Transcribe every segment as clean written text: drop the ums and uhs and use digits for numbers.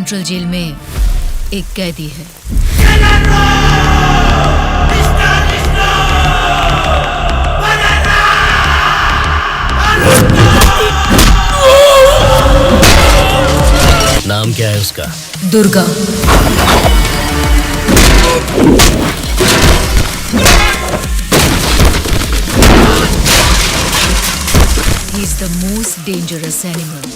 Central jail में एक कैदी है। नाम क्या है उसका? Durga. He is the most dangerous animal.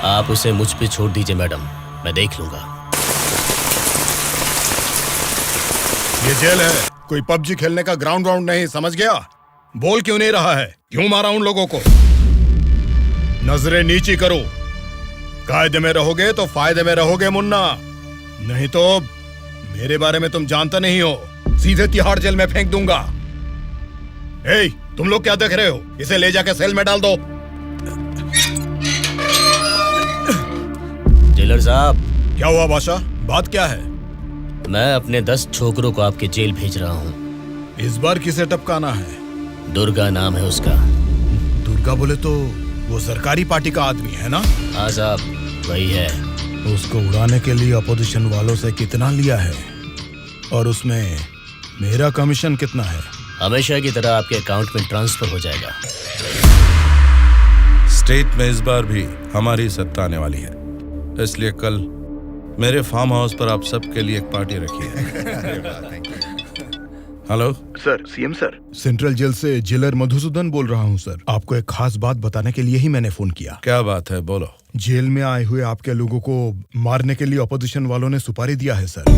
आप उसे मुझ पे छोड़ दीजिए मैडम, मैं देख लूंगा। ये जेल है, कोई पबजी खेलने का ग्राउंड नहीं, समझ गया? बोल क्यों नहीं रहा है? क्यों मारा उन लोगों को? नजरें नीची करो। कायदे में रहोगे तो फायदे में रहोगे मुन्ना, नहीं तो मेरे बारे में तुम जानते नहीं हो, सीधे तिहाड़ जेल में फेंक दूंगा। ए, तुम लोग क्या देख रहे हो? इसे ले जाके सेल में डाल दो। जेलर साहब। क्या हुआ बादशाह, बात क्या है? मैं अपने 10 छोकरों को आपके जेल भेज रहा हूँ। इस बार किसे टपकाना है? दुर्गा नाम है उसका। दुर्गा बोले तो वो सरकारी पार्टी का आदमी है ना? हाँ साहब, वही है। उसको उड़ाने के लिए अपोजिशन वालों से कितना लिया है और उसमें मेरा कमीशन कितना है? हमेशा की तरह आपके अकाउंट में ट्रांसफर हो जाएगा। स्टेट में इस बार भी हमारी सत्ता आने वाली है, इसलिए कल मेरे फार्म हाउस पर आप सबके लिए एक पार्टी रखी है। Hello. Sir, CM sir, central jail से जेलर मधुसूदन बोल रहा हूँ सर। आपको एक खास बात बताने के लिए ही मैंने फोन किया। क्या बात है, बोलो। जेल में आए हुए आपके लोगों को मारने के लिए अपोजिशन वालों ने सुपारी दिया है सर।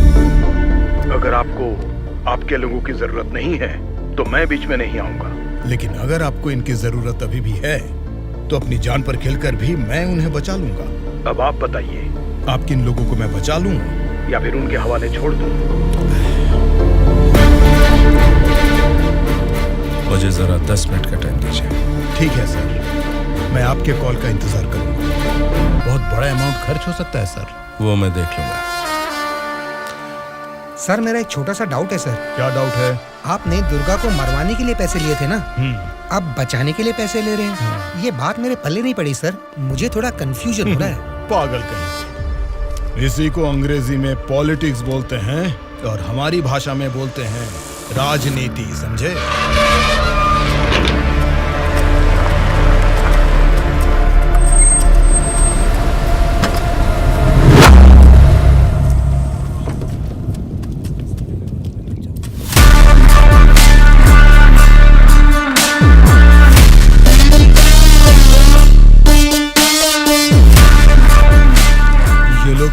अगर आपको आपके लोगों की जरूरत नहीं है तो मैं बीच में नहीं आऊंगा, लेकिन अगर आपको इनकी जरूरत अभी भी है तो अपनी जान पर खेलकर भी मैं उन्हें बचा लूंगा। अब आप बताइए, आप किन लोगों को मैं बचा लूं या फिर उनके हवाले छोड़ दूं? मुझे जरा 10 मिनट का टाइम दीजिए। ठीक है सर, मैं आपके कॉल का इंतजार करूंगा। बहुत बड़ा अमाउंट खर्च हो सकता है सर। वो मैं देख लूंगा। सर, मेरा एक छोटा सा डाउट है सर। क्या डाउट है? आपने दुर्गा को मरवाने के लिए पैसे लिए थे ना, अब बचाने के लिए पैसे ले रहे हैं। ये बात मेरे पल्ले नहीं पड़ी सर, मुझे थोड़ा कंफ्यूजन हो रहा है। पागल कहीं। इसी को अंग्रेजी में पॉलिटिक्स बोलते हैं और हमारी भाषा में बोलते हैं राजनीति, समझे?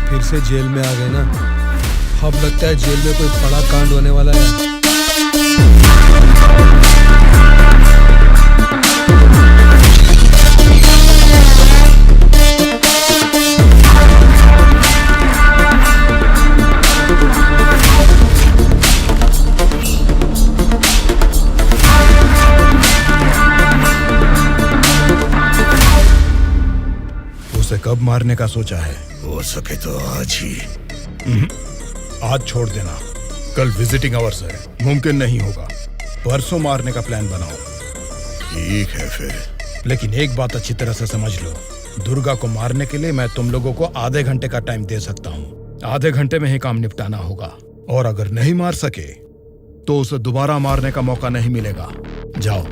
फिर से जेल में आ गए ना, अब लगता है जेल में कोई बड़ा कांड होने वाला है। उसे कब मारने का सोचा है? हो सके तो आज ही। आज छोड़ देना, कल विजिटिंग आवर्स है, मुमकिन नहीं होगा। परसों मारने का प्लान बनाओ। ठीक है फिर, लेकिन एक बात अच्छी तरह से समझ लो, दुर्गा को मारने के लिए मैं तुम लोगों को आधे घंटे का टाइम दे सकता हूँ। आधे घंटे में ही काम निपटाना होगा, और अगर नहीं मार सके तो उसे दोबारा मारने का मौका नहीं मिलेगा। जाओ।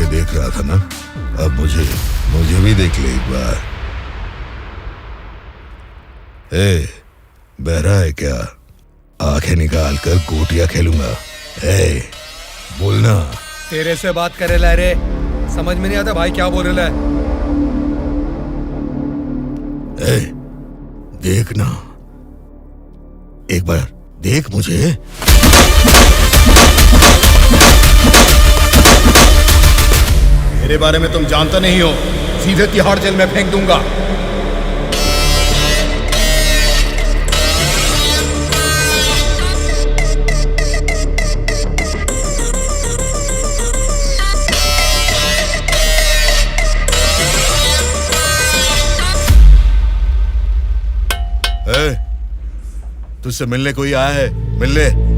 देख रहा था ना, अब मुझे भी देख ले एक बार। ए, बहरा है क्या? आंखें निकाल कर गोटियां खेलूंगा। ए, बोलना। तेरे से बात करे ला रे, समझ में नहीं आता भाई क्या बोल रहा है। ए, देखना, एक बार देख मुझे। मेरे बारे में तुम जानता नहीं हो, सीधे तिहाड़ जेल में फेंक दूंगा। तुझसे मिलने कोई आया है? मिलने।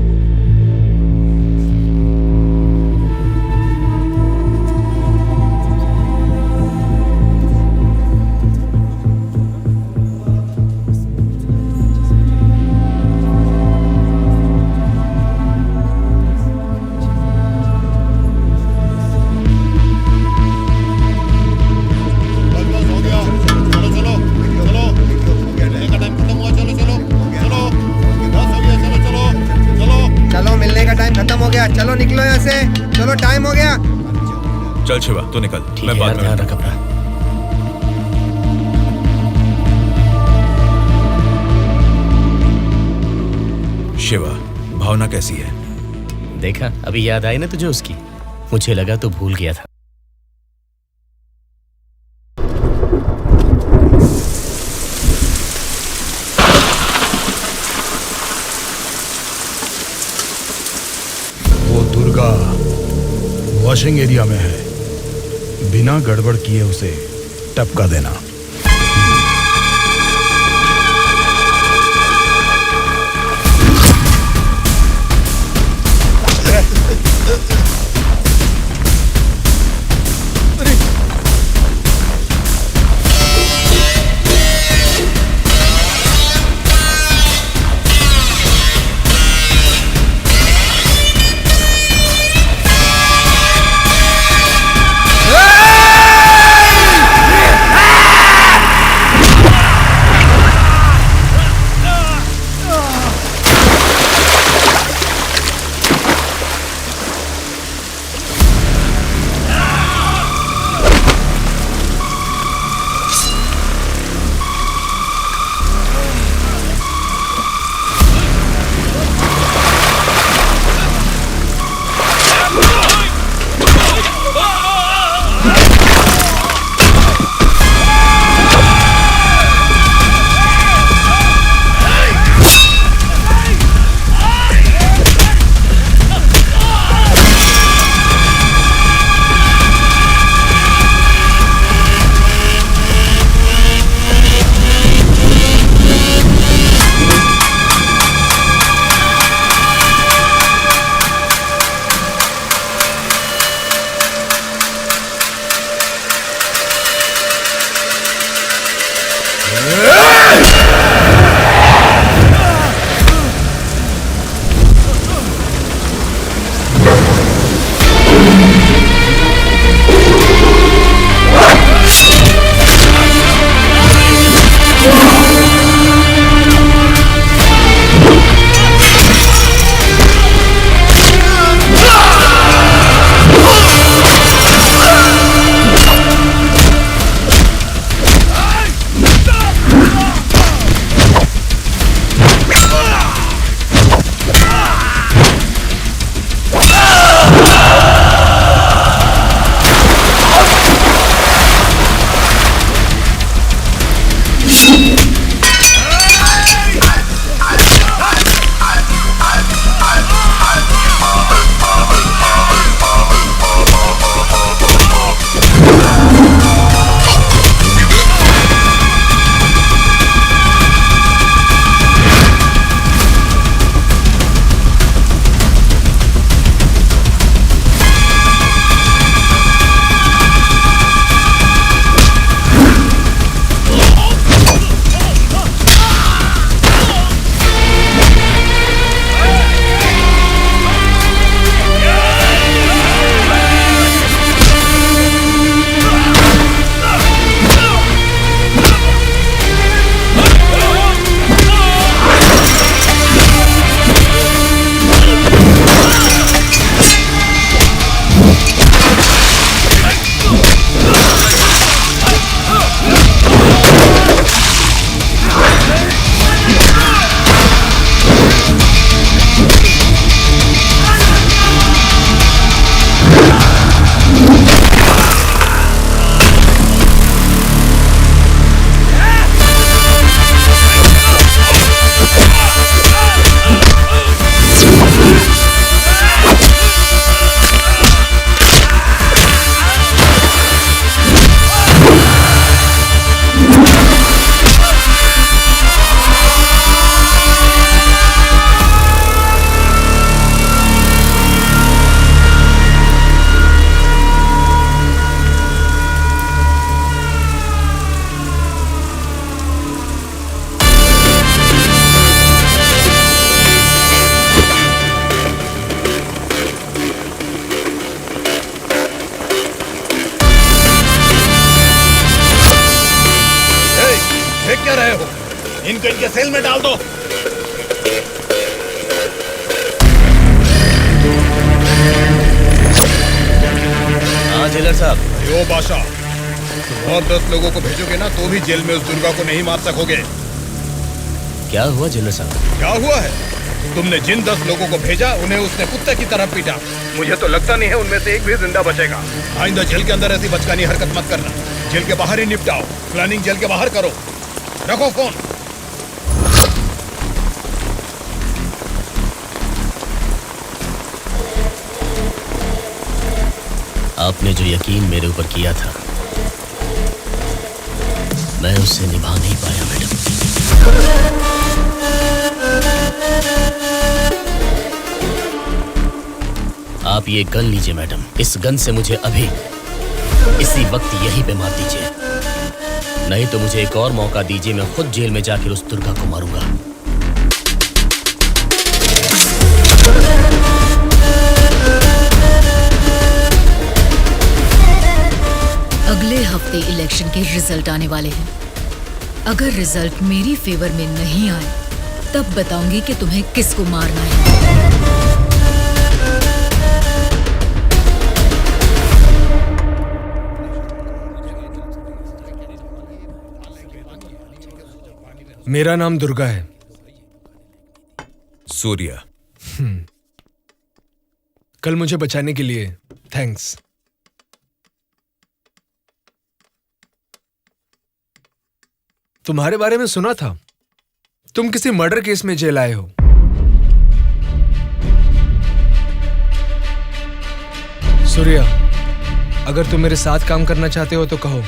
चलो, चलो टाइम हो गया। चल शिवा तू निकल, ठीक मैं है बाद यार, में ध्यान रख अपना। शिवा, भावना कैसी है? देखा, अभी याद आई ना तुझे उसकी? मुझे लगा तू भूल गया था। वो दुर्गा वॉशिंग एरिया में है, बिना गड़बड़ किए उसे टपका देना। इनको इनके सेल में डाल दो। जेलर साहब। यो बादशाह, तुम और 10 लोगों को भेजोगे ना तो भी जेल में उस दुर्गा को नहीं मार सकोगे। क्या हुआ जेलर साहब? क्या हुआ है? तुमने जिन 10 लोगों को भेजा उन्हें उसने कुत्ते की तरह पीटा। मुझे तो लगता नहीं है उनमें से एक भी जिंदा बचेगा। आइंदा जेल के अंदर ऐसी बचकानी हरकत मत करना। जेल के बाहर ही निपटाओ। प्लानिंग जेल के बाहर करो। रखो फोन। आपने जो यकीन मेरे ऊपर किया था, मैं उससे निभा नहीं पाया मैडम। आप ये गन लीजिए मैडम। इस गन से मुझे अभी इसी वक्त यहीं पे मार दीजिए, नहीं तो मुझे एक और मौका दीजिए। मैं खुद जेल में जाकर उस दुर्गा को मारूंगा। अगले हफ्ते इलेक्शन के रिजल्ट आने वाले हैं। अगर रिजल्ट मेरी फेवर में नहीं आए तब बताऊंगी कि तुम्हें किसको मारना है। मेरा नाम दुर्गा है। सूर्या। कल मुझे बचाने के लिए थैंक्स। तुम्हारे बारे में सुना था, तुम किसी मर्डर केस में जेल आए हो। सूर्या, अगर तुम मेरे साथ काम करना चाहते हो तो कहो,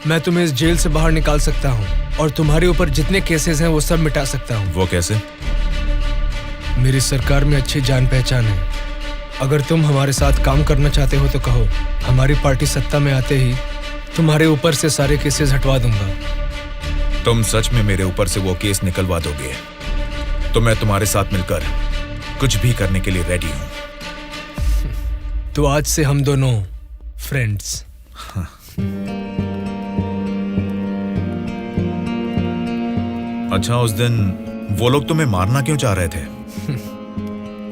मैं तुम्हें इस जेल से बाहर निकाल सकता हूँ और तुम्हारे ऊपर जितने केसेस हैं वो सब मिटा सकता हूँ। वो कैसे? मेरी सरकार में अच्छी जान पहचान है। अगर तुम हमारे साथ काम करना चाहते हो तो कहो, हमारी पार्टी सत्ता में आते ही तुम्हारे ऊपर से सारे केसेस हटवा दूंगा। तुम सच में मेरे ऊपर से वो केस निकलवा दोगे तो मैं तुम्हारे साथ मिलकर कुछ भी करने के लिए रेडी हूं। तो आज से हम दोनों फ्रेंड्स। अच्छा, उस दिन वो लोग तुम्हें मारना क्यों चाह रहे थे?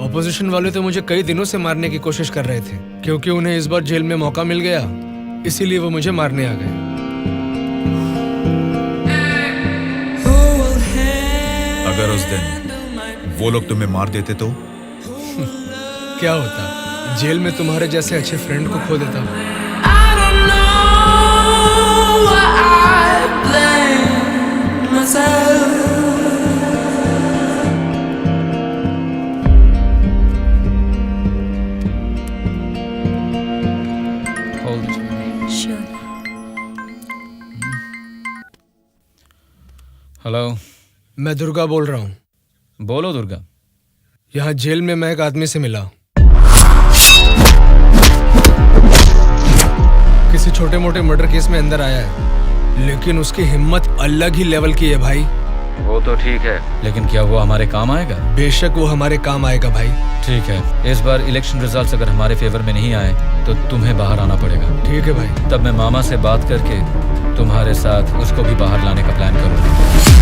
ऑपोजिशन वाले तो मुझे कई दिनों से मारने की कोशिश कर रहे थे, क्योंकि उन्हें इस बार जेल में मौका मिल गया, इसीलिए वो मुझे मारने आ गए। अगर उस दिन वो लोग तुम्हें मार देते तो? क्या होता? जेल में तुम्हारे जैसे अच्छे फ्रेंड को खो देता। हेलो, मैं दुर्गा बोल रहा हूँ। बोलो दुर्गा। यहाँ जेल में मैं एक आदमी से मिला। किसी छोटे मोटे मर्डर केस में अंदर आया है, लेकिन उसकी हिम्मत अलग ही लेवल की है भाई। वो तो ठीक है, लेकिन क्या वो हमारे काम आएगा? बेशक वो हमारे काम आएगा भाई। ठीक है, इस बार इलेक्शन रिजल्ट्स अगर हमारे फेवर में नहीं आए तो तुम्हें बाहर आना पड़ेगा। ठीक है भाई। तब मैं मामा से बात करके तुम्हारे साथ उसको भी बाहर लाने का प्लान करूँगा।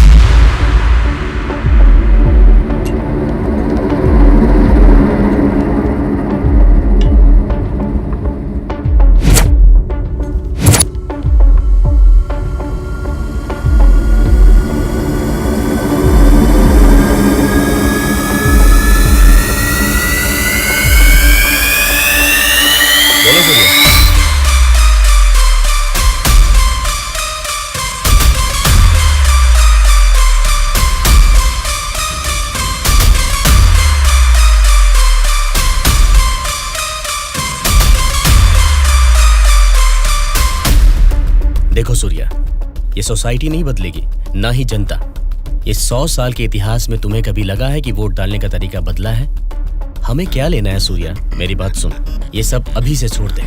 देखो सूर्या, ये सोसाइटी नहीं बदलेगी, ना ही जनता। ये 100 साल के इतिहास में तुम्हें कभी लगा है कि वोट डालने का तरीका बदला है? हमें क्या लेना है सूर्या, मेरी बात सुन, ये सब अभी से छोड़ दे।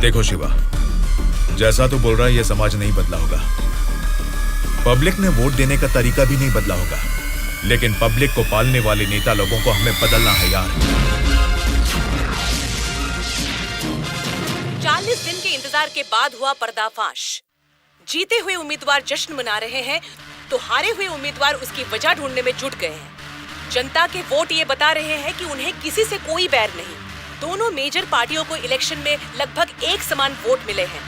देखो शिवा, जैसा तू बोल रहा है ये समाज नहीं बदला होगा, पब्लिक ने वोट देने का तरीका भी नहीं बदला होगा, लेकिन पब्लिक को पालने वाले नेता लोगों को हमें बदलना है यार। 40 दिन के इंतजार के बाद हुआ पर्दाफाश। जीते हुए उम्मीदवार जश्न मना रहे हैं तो हारे हुए उम्मीदवार उसकी वजह ढूंढने में जुट गए हैं। जनता के वोट ये बता रहे हैं कि उन्हें किसी से कोई बैर नहीं, दोनों मेजर पार्टियों को इलेक्शन में लगभग एक समान वोट मिले हैं।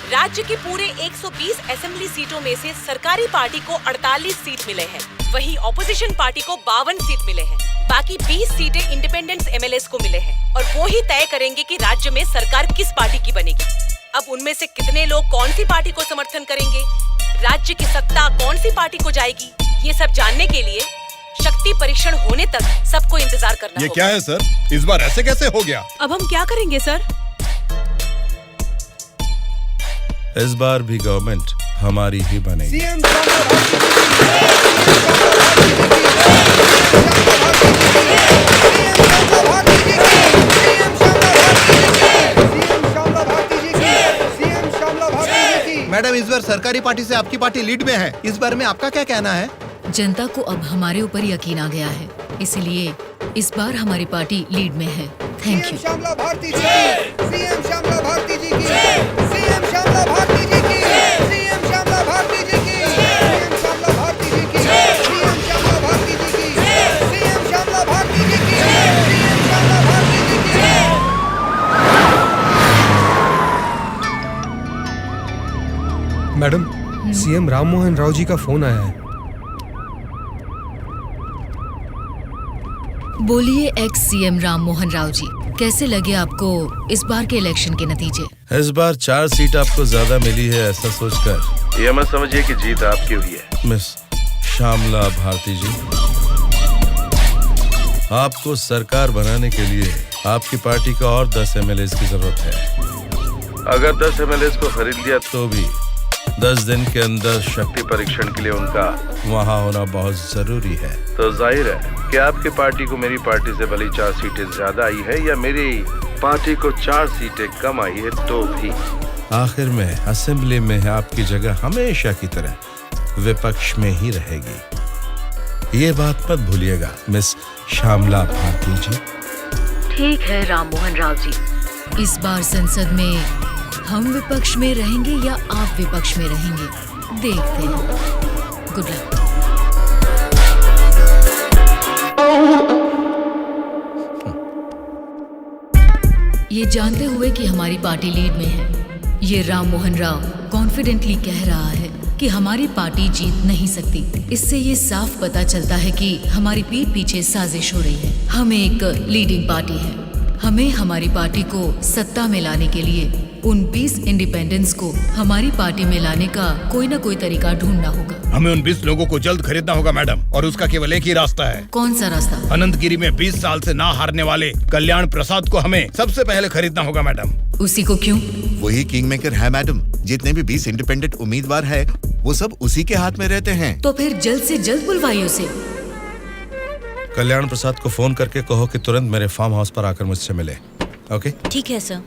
राज्य के पूरे 120 असेंबली सीटों में से सरकारी पार्टी को 48 सीट मिले हैं, वहीं ऑपोजिशन पार्टी को 52 सीट मिले हैं। बाकी 20 सीटें इंडिपेंडेंट एमएलएस को मिले हैं और वो ही तय करेंगे कि राज्य में सरकार किस पार्टी की बनेगी। अब उनमें से कितने लोग कौन सी पार्टी को समर्थन करेंगे, राज्य की सत्ता कौन सी पार्टी को जाएगी, ये सब जानने के लिए शक्ति परीक्षण होने तक सबको इंतजार करना ये होगा। क्या है सर, इस बार ऐसे कैसे हो गया? अब हम क्या करेंगे सर? इस बार भी गवर्नमेंट हमारी ही बनेगी। मैडम, इस बार सरकारी पार्टी से आपकी पार्टी लीड में है, इस बारे में आपका क्या कहना है? जनता को अब हमारे ऊपर यकीन आ गया है, इसलिए इस बार हमारी पार्टी लीड में है। Thank you. श्यामला भारती जी की, सीएम श्यामला भारती जी की, सीएम श्यामला भारती जी की, सीएम श्यामला भारती जी की, सीएम श्यामला भारती जी की, सीएम श्यामला भारती जी की, सीएम श्यामला भारती जी की, सीएम श्यामला भारती जी की। मैडम, सीएम राम मोहन राव जी का फोन आया है। बोलिए एक्स सीएम राम मोहन राव जी, कैसे लगे आपको इस बार के इलेक्शन के नतीजे? इस बार 4 सीट आपको ज्यादा मिली है, ऐसा सोचकर ये मत समझिए कि जीत आपकी हुई है। मिस श्यामला भारती जी, आपको सरकार बनाने के लिए आपकी पार्टी का और 10 एमएलए की जरूरत है। अगर 10 एमएलए को खरीद लिया तो भी 10 दिन के अंदर शक्ति परीक्षण के लिए उनका वहाँ होना बहुत जरूरी है। तो जाहिर है कि आपकी पार्टी को मेरी पार्टी से भले 4 सीटें ज्यादा आई है या मेरी पार्टी को 4 सीटें कम आई है, तो भी आखिर में असेंबली में आपकी जगह हमेशा की तरह विपक्ष में ही रहेगी। ये बात मत भूलिएगा मिस श्यामला भारती जी। ठीक है राम मोहन राव जी, इस बार संसद में हम विपक्ष में रहेंगे या आप विपक्ष में रहेंगे, देखते हैं। Good luck. ये जानते हुए कि हमारी पार्टी लीड में है, ये राम मोहन राव कॉन्फिडेंटली कह रहा है कि हमारी पार्टी जीत नहीं सकती। इससे ये साफ पता चलता है कि हमारी पीठ पीछे साजिश हो रही है। हम एक लीडिंग पार्टी है, हमें हमारी पार्टी को सत्ता में लाने के लिए उन 20 इंडिपेंडेंस को हमारी पार्टी में लाने का कोई न कोई तरीका ढूंढना होगा। हमें उन 20 लोगों को जल्द खरीदना होगा मैडम, और उसका केवल एक ही रास्ता है। कौन सा रास्ता? अनंतगिरी में 20 साल से ना हारने वाले कल्याण प्रसाद को हमें सबसे पहले खरीदना होगा मैडम। उसी को क्यों? वही किंग मेकर है मैडम। जितने भी 20 इंडिपेंडेंट उम्मीदवार है वो सब उसी के हाथ में रहते हैं। तो फिर जल्द से जल्द बुलवाइए उसे। कल्याण प्रसाद को फोन करके कहो कि तुरंत मेरे फार्म हाउस पर आकर मुझसे मिले। ओके? ठीक है सर।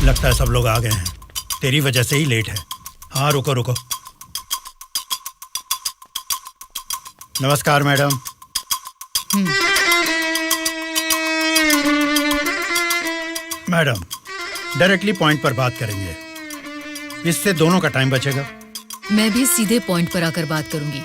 लगता है सब लोग आ गए हैं, तेरी वजह से ही लेट है। हाँ रुको रुको। नमस्कार मैडम। मैडम, डायरेक्टली पॉइंट पर बात करेंगे, इससे दोनों का टाइम बचेगा। मैं भी सीधे पॉइंट पर आकर बात करूंगी।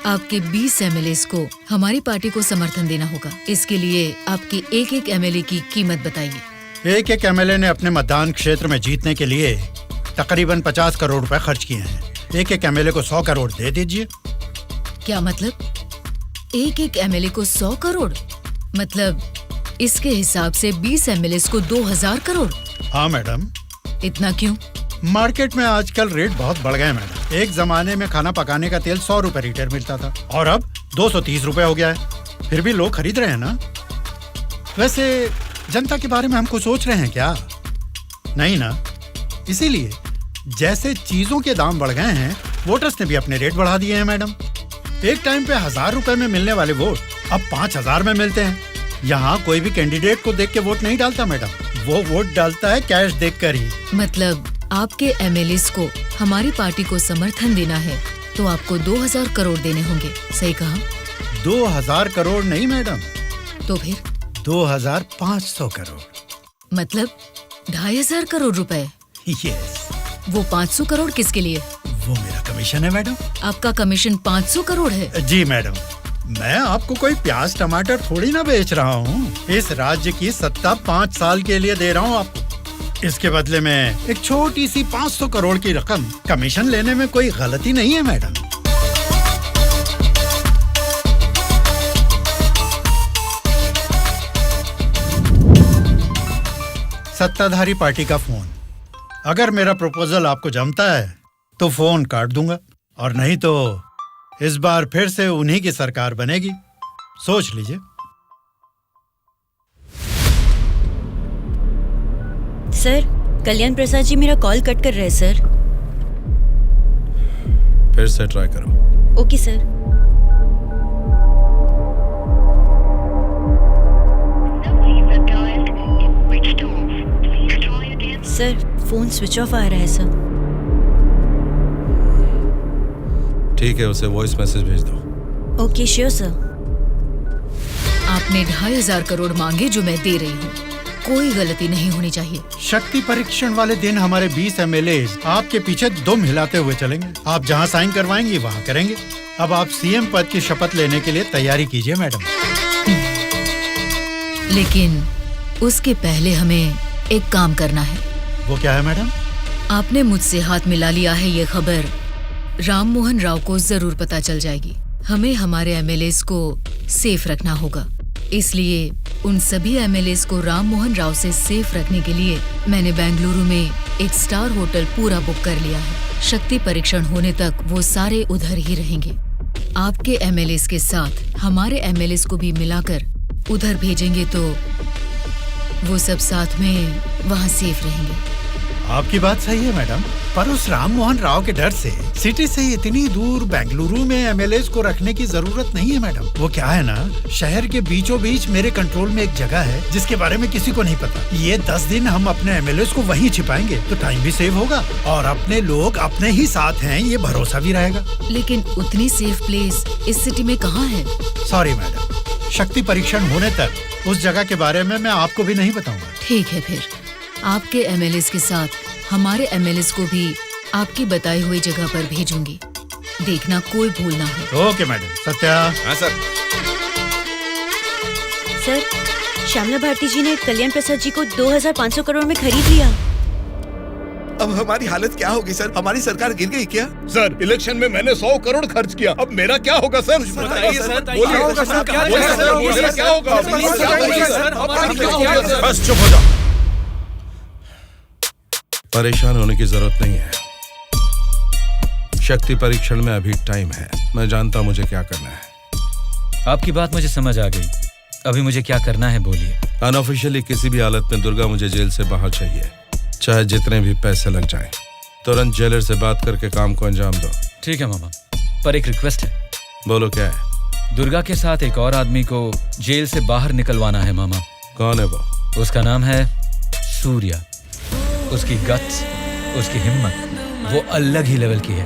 आपके 20 एमएलएस को हमारी पार्टी को समर्थन देना होगा। इसके लिए आपके एक एमएलए की कीमत बताइए। एक एमएलए ने अपने मतदान क्षेत्र में जीतने के लिए तकरीबन 50 करोड़ रुपए खर्च किए हैं। एक एमएलए को 100 करोड़ दे दीजिए। क्या मतलब? एक एमएलए को 100 करोड़? मतलब इसके हिसाब से 20 एमएलए को 2000 करोड़? हाँ मैडम। इतना क्यों? मार्केट में आजकल रेट बहुत बढ़ गए मैडम। एक जमाने में खाना पकाने का तेल 100 रुपए लीटर मिलता था और अब 230 रुपए हो गया है। फिर भी लोग खरीद रहे हैं ना। वैसे जनता के बारे में हम कुछ सोच रहे हैं क्या? नहीं ना। इसीलिए जैसे चीजों के दाम बढ़ गए हैं, वोटर्स ने भी अपने रेट बढ़ा दिए हैं मैडम। एक टाइम पे 1000 रुपए में मिलने वाले वोट अब 5000 में मिलते हैं। यहाँ कोई भी कैंडिडेट को देख के वोट नहीं डालता मैडम, वो वोट डालता है कैश देखकर ही। मतलब आपके एमएलएस को हमारी पार्टी को समर्थन देना है तो आपको 2000 करोड़ देने होंगे, सही कहा? 2000 करोड़ नहीं मैडम। तो फिर? 2500 करोड़। मतलब 2500 करोड़ रुपए? यस। वो 500 करोड़ किसके लिए? वो मेरा कमीशन है मैडम। आपका कमीशन 500 करोड़ है? जी मैडम, मैं आपको कोई प्याज टमाटर थोड़ी ना बेच रहा हूँ। इस राज्य की सत्ता 5 साल के लिए दे रहा हूँ आपको। इसके बदले में एक छोटी सी 500 करोड़ की रकम कमीशन लेने में कोई गलती नहीं है मैडम। सत्ताधारी पार्टी का फोन। अगर मेरा प्रपोजल आपको जमता है तो फोन काट दूंगा, और नहीं तो इस बार फिर से उन्हीं की सरकार बनेगी। सोच लीजिए। सर, कल्याण प्रसाद जी मेरा कॉल कट कर रहे हैं सर। फिर से ट्राई करो। Okay sir. Sir, phone switch off आ रहा है सर। ठीक है, उसे वॉइस मैसेज भेज दो। Okay sure sir. आपने 2,500 करोड़ मांगे जो मैं दे रही हूँ। कोई गलती नहीं होनी चाहिए। शक्ति परीक्षण वाले दिन हमारे 20 एमएलए आपके पीछे दुम हिलाते हुए चलेंगे। आप जहां साइन करवाएंगी वहां करेंगे। अब आप सीएम पद की शपथ लेने के लिए तैयारी कीजिए मैडम। लेकिन उसके पहले हमें एक काम करना है। वो क्या है मैडम? आपने मुझसे हाथ मिला लिया है, ये खबर राम मोहन राव को जरूर पता चल जाएगी। हमें हमारे एमएलएस को सेफ रखना होगा। इसलिए उन सभी एमएलएस को राम मोहन राव से सेफ रखने के लिए मैंने बेंगलुरु में एक स्टार होटल पूरा बुक कर लिया है। शक्ति परीक्षण होने तक वो सारे उधर ही रहेंगे। आपके एमएलएस के साथ हमारे एमएलएस को भी मिलाकर उधर भेजेंगे तो वो सब साथ में वहाँ सेफ रहेंगे। आपकी बात सही है मैडम, पर उस राम मोहन राव के डर से सिटी से इतनी दूर बेंगलुरु में एमएलएस को रखने की जरूरत नहीं है मैडम। वो क्या है ना, शहर के बीचों बीच मेरे कंट्रोल में एक जगह है जिसके बारे में किसी को नहीं पता। ये 10 दिन हम अपने एमएलएस को वहीं छिपाएंगे तो टाइम भी सेव होगा और अपने लोग अपने ही साथ हैं, ये भरोसा भी रहेगा। लेकिन उतनी सेफ प्लेस इस सिटी में कहाँ है? सॉरी मैडम, शक्ति परीक्षण होने तक उस जगह के बारे में मैं आपको भी नहीं बताऊंगा। ठीक है, फिर आपके एमएलएस के साथ हमारे एमएलएस को भी आपकी बताई हुई जगह पर भेजूंगी। देखना कोई भूल ना हो। Okay madam. सत्या। हाँ सर। सर, श्यामला भारती जी ने कल्याण प्रसाद जी को 2,500 करोड़ में खरीद लिया। अब हमारी हालत क्या होगी सर? हमारी सरकार गिर गई क्या? सर, इलेक्शन में मैंने 100 करोड़ खर्च किया। अब मेरा क्या होगा सर? बताइए सर। क्या होगा? बस चुप हो जाओ। परेशान होने की जरूरत नहीं है। शक्ति परीक्षण में अभी टाइम है। मैं जानता हूं मुझे क्या करना है। आपकी बात मुझे समझ आ गई। अभी मुझे क्या करना है बोलिए। अनऑफिशियली किसी भी हालत में दुर्गा मुझे जेल से बाहर चाहिए, चाहे जितने भी पैसे लग जाएं। तुरंत जेलर से बात करके काम को अंजाम दो। ठीक है मामा, पर एक रिक्वेस्ट है। बोलो क्या है? दुर्गा के साथ एक और आदमी को जेल से बाहर निकलवाना है मामा। कौन है वो? उसका नाम है सूर्या। उसकी गट्स, उसकी हिम्मत, वो अलग ही लेवल की है।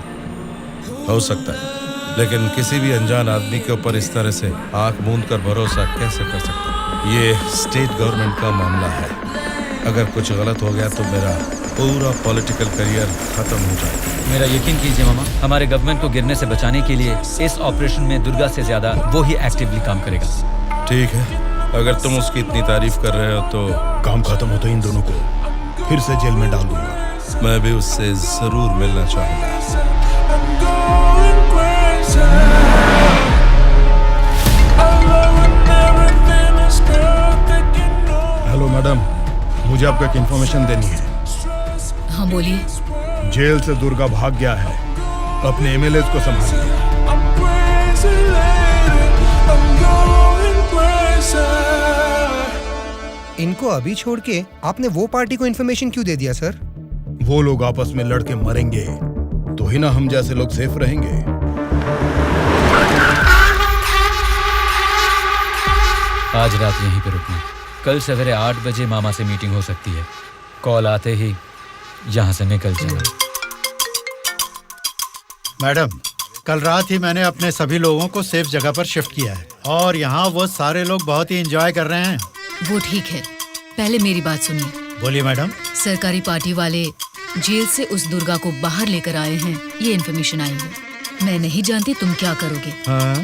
हो सकता है, लेकिन किसी भी अनजान आदमी के ऊपर इस तरह से आंख मूंद कर भरोसा कैसे कर सकता? ये स्टेट गवर्नमेंट का मामला है। अगर कुछ गलत हो गया तो मेरा पूरा पॉलिटिकल करियर खत्म हो जाएगा। मेरा यकीन कीजिए मामा, हमारे गवर्नमेंट को गिरने से बचाने के लिए इस ऑपरेशन में दुर्गा से ज्यादा वो ही एक्टिवली काम करेगा। ठीक है, अगर तुम उसकी इतनी तारीफ कर रहे हो तो काम खत्म होते इन दोनों को फिर से जेल में डाल दूंगा। मैं भी उससे जरूर मिलना चाहूंगा। हेलो मैडम, मुझे आपको एक इन्फॉर्मेशन देनी है। हाँ बोलिए। जेल से दुर्गा भाग गया है। अपने एमएलएस को संभालिए। इनको अभी छोड़ के आपने वो पार्टी को इन्फॉर्मेशन क्यों दे दिया सर? वो लोग आपस में लड़के मरेंगे तो ही ना हम जैसे लोग सेफ रहेंगे। आज रात यहीं पे रुकना। कल सवेरे 8 बजे मामा से मीटिंग हो सकती है। कॉल आते ही यहाँ से निकल जाना। मैडम, कल रात ही मैंने अपने सभी लोगों को सेफ जगह पर शिफ्ट किया है और यहाँ वो सारे लोग बहुत ही एंजॉय कर रहे हैं। वो ठीक है, पहले मेरी बात सुनिए। बोलिए मैडम। सरकारी पार्टी वाले जेल से उस दुर्गा को बाहर लेकर आए हैं, ये इन्फॉर्मेशन आई है। मैं नहीं जानती तुम क्या करोगे। हाँ?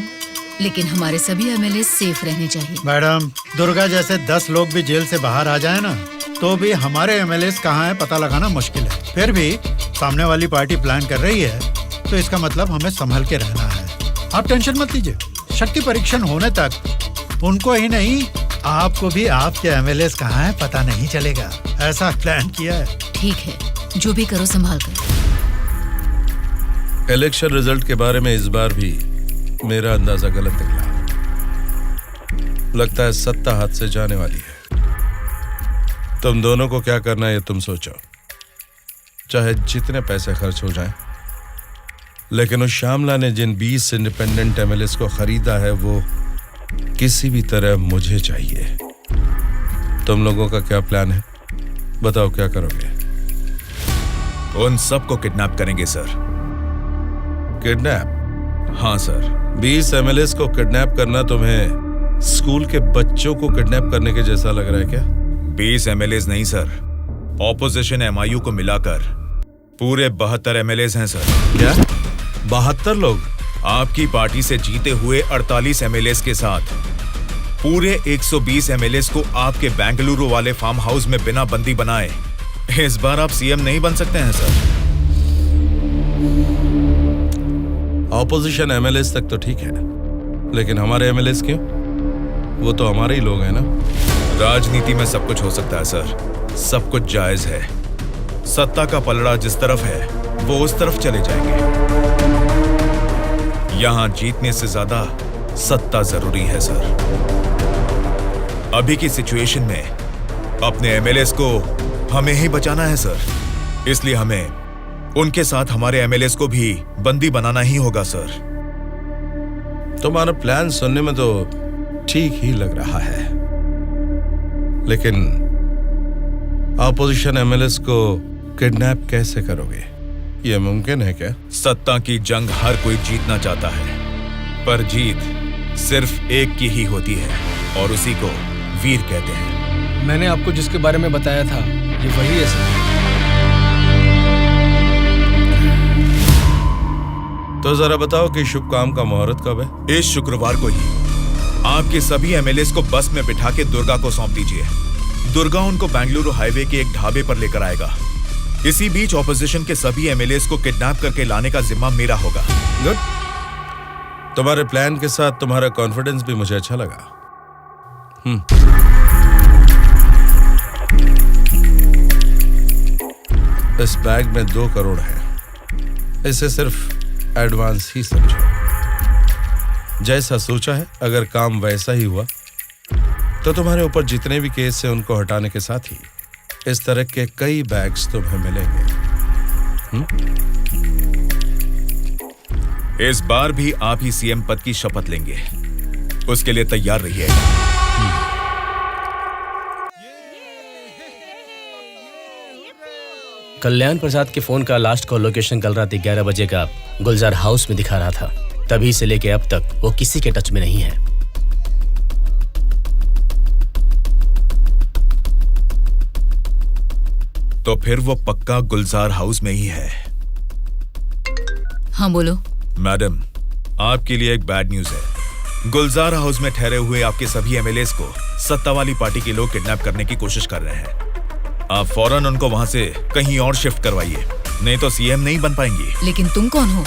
लेकिन हमारे सभी एमएलए सेफ रहने चाहिए। मैडम, दुर्गा जैसे 10 लोग भी जेल से बाहर आ जाए ना, तो भी हमारे एमएलए कहाँ है पता लगाना मुश्किल है। फिर भी सामने वाली पार्टी प्लान कर रही है, तो इसका मतलब हमें संभल के रहना है। आप टेंशन मत लीजिए, शक्ति परीक्षण होने तक उनको ही नहीं, आपको भी आपके एमएलए कहाँ है पता नहीं चलेगा। ऐसा प्लान किया है। ठीक है, जो भी करो संभाल कर। इलेक्शन रिजल्ट के बारे में इस बार भी मेरा अंदाजा गलत निकला। लगता है सत्ता हाथ से जाने वाली है। तुम दोनों को क्या करना है ये तुम सोचो, चाहे जितने पैसे खर्च हो जाएं, लेकिन उस श्यामला ने जिन 20 इंडिपेंडेंट एमएलएस को खरीदा है वो किसी भी तरह मुझे चाहिए। तुम लोगों का क्या प्लान है, बताओ क्या करोगे? उन सबको किडनैप करेंगे सर। किडनैप? हाँ सर। 20 एमएलएस को किडनैप करना तुम्हें स्कूल के बच्चों को किडनैप करने के जैसा लग रहा है क्या? 20 एमएलएस नहीं सर, ऑपोजिशन एमआईयू को मिलाकर पूरे 72 एमएलएस हैं सर। क्या 72 लोग? आपकी पार्टी से जीते हुए 48 एमएलएस के साथ पूरे 120 एमएलएस को आपके बेंगलुरु वाले फार्म हाउस में बिना बंदी बनाए इस बार आप सीएम नहीं बन सकते हैं सर। ऑपोजिशन एमएलएस तक तो ठीक है, लेकिन हमारे एमएलएस क्यों? वो तो हमारे ही लोग हैं ना। राजनीति में सब कुछ हो सकता है सर, सब कुछ जायज है। सत्ता का पलड़ा जिस तरफ है वो उस तरफ चले जाएंगे। यहां जीतने से ज्यादा सत्ता जरूरी है सर। अभी की सिचुएशन में अपने एमएलएस को हमें ही बचाना है सर, इसलिए हमें उनके साथ हमारे एमएलएस को भी बंदी बनाना ही होगा सर। तुम्हारा प्लान सुनने में तो ठीक ही लग रहा है, लेकिन ऑपोजिशन एमएलएस को किडनैप कैसे करोगे? ये मुमकिन है क्या? सत्ता की जंग हर कोई जीतना चाहता है, पर जीत सिर्फ एक की ही होती है और उसी को वीर कहते हैं। मैंने आपको जिसके बारे में बताया था ये वही है सर। तो जरा बताओ कि शुभ काम का मुहूर्त कब है? इस शुक्रवार को ही आपके सभी एमएलएस को बस में बिठा के दुर्गा को सौंप दीजिए। दुर्गा उनको बेंगलुरु हाईवे के एक ढाबे पर लेकर आएगा। इसी बीच ऑपोजिशन के सभी एमएलएस को किडनैप करके लाने का जिम्मा मेरा होगा। गुड। तुम्हारे प्लान के साथ तुम्हारा कॉन्फिडेंस भी मुझे अच्छा लगा। इस बैग में 2 करोड़ है, इसे सिर्फ एडवांस ही समझो। जैसा सोचा है, अगर काम वैसा ही हुआ तो तुम्हारे ऊपर जितने भी केस हैं उनको हटाने के साथ ही इस तरह के कई बैग्स तुम्हें मिलेंगे। इस बार भी आप ही सीएम पद की शपथ लेंगे, उसके लिए तैयार रहिए। कल्याण प्रसाद के फोन का लास्ट कॉल लोकेशन कल रात 11 बजे का गुलजार हाउस में दिखा रहा था। तभी से लेके अब तक वो किसी के टच में नहीं है। तो फिर वो पक्का गुलजार हाउस में ही है। हाँ बोलो। मैडम, आपके लिए एक बैड न्यूज है। गुलजार हाउस में ठहरे हुए आपके सभी एमएलएस को सत्ता वाली पार्टी के लोग किडनैप करने की कोशिश कर रहे हैं। आप फौरन उनको वहां से कहीं और शिफ्ट करवाइए, नहीं तो सीएम नहीं बन पाएंगी। लेकिन तुम कौन हो?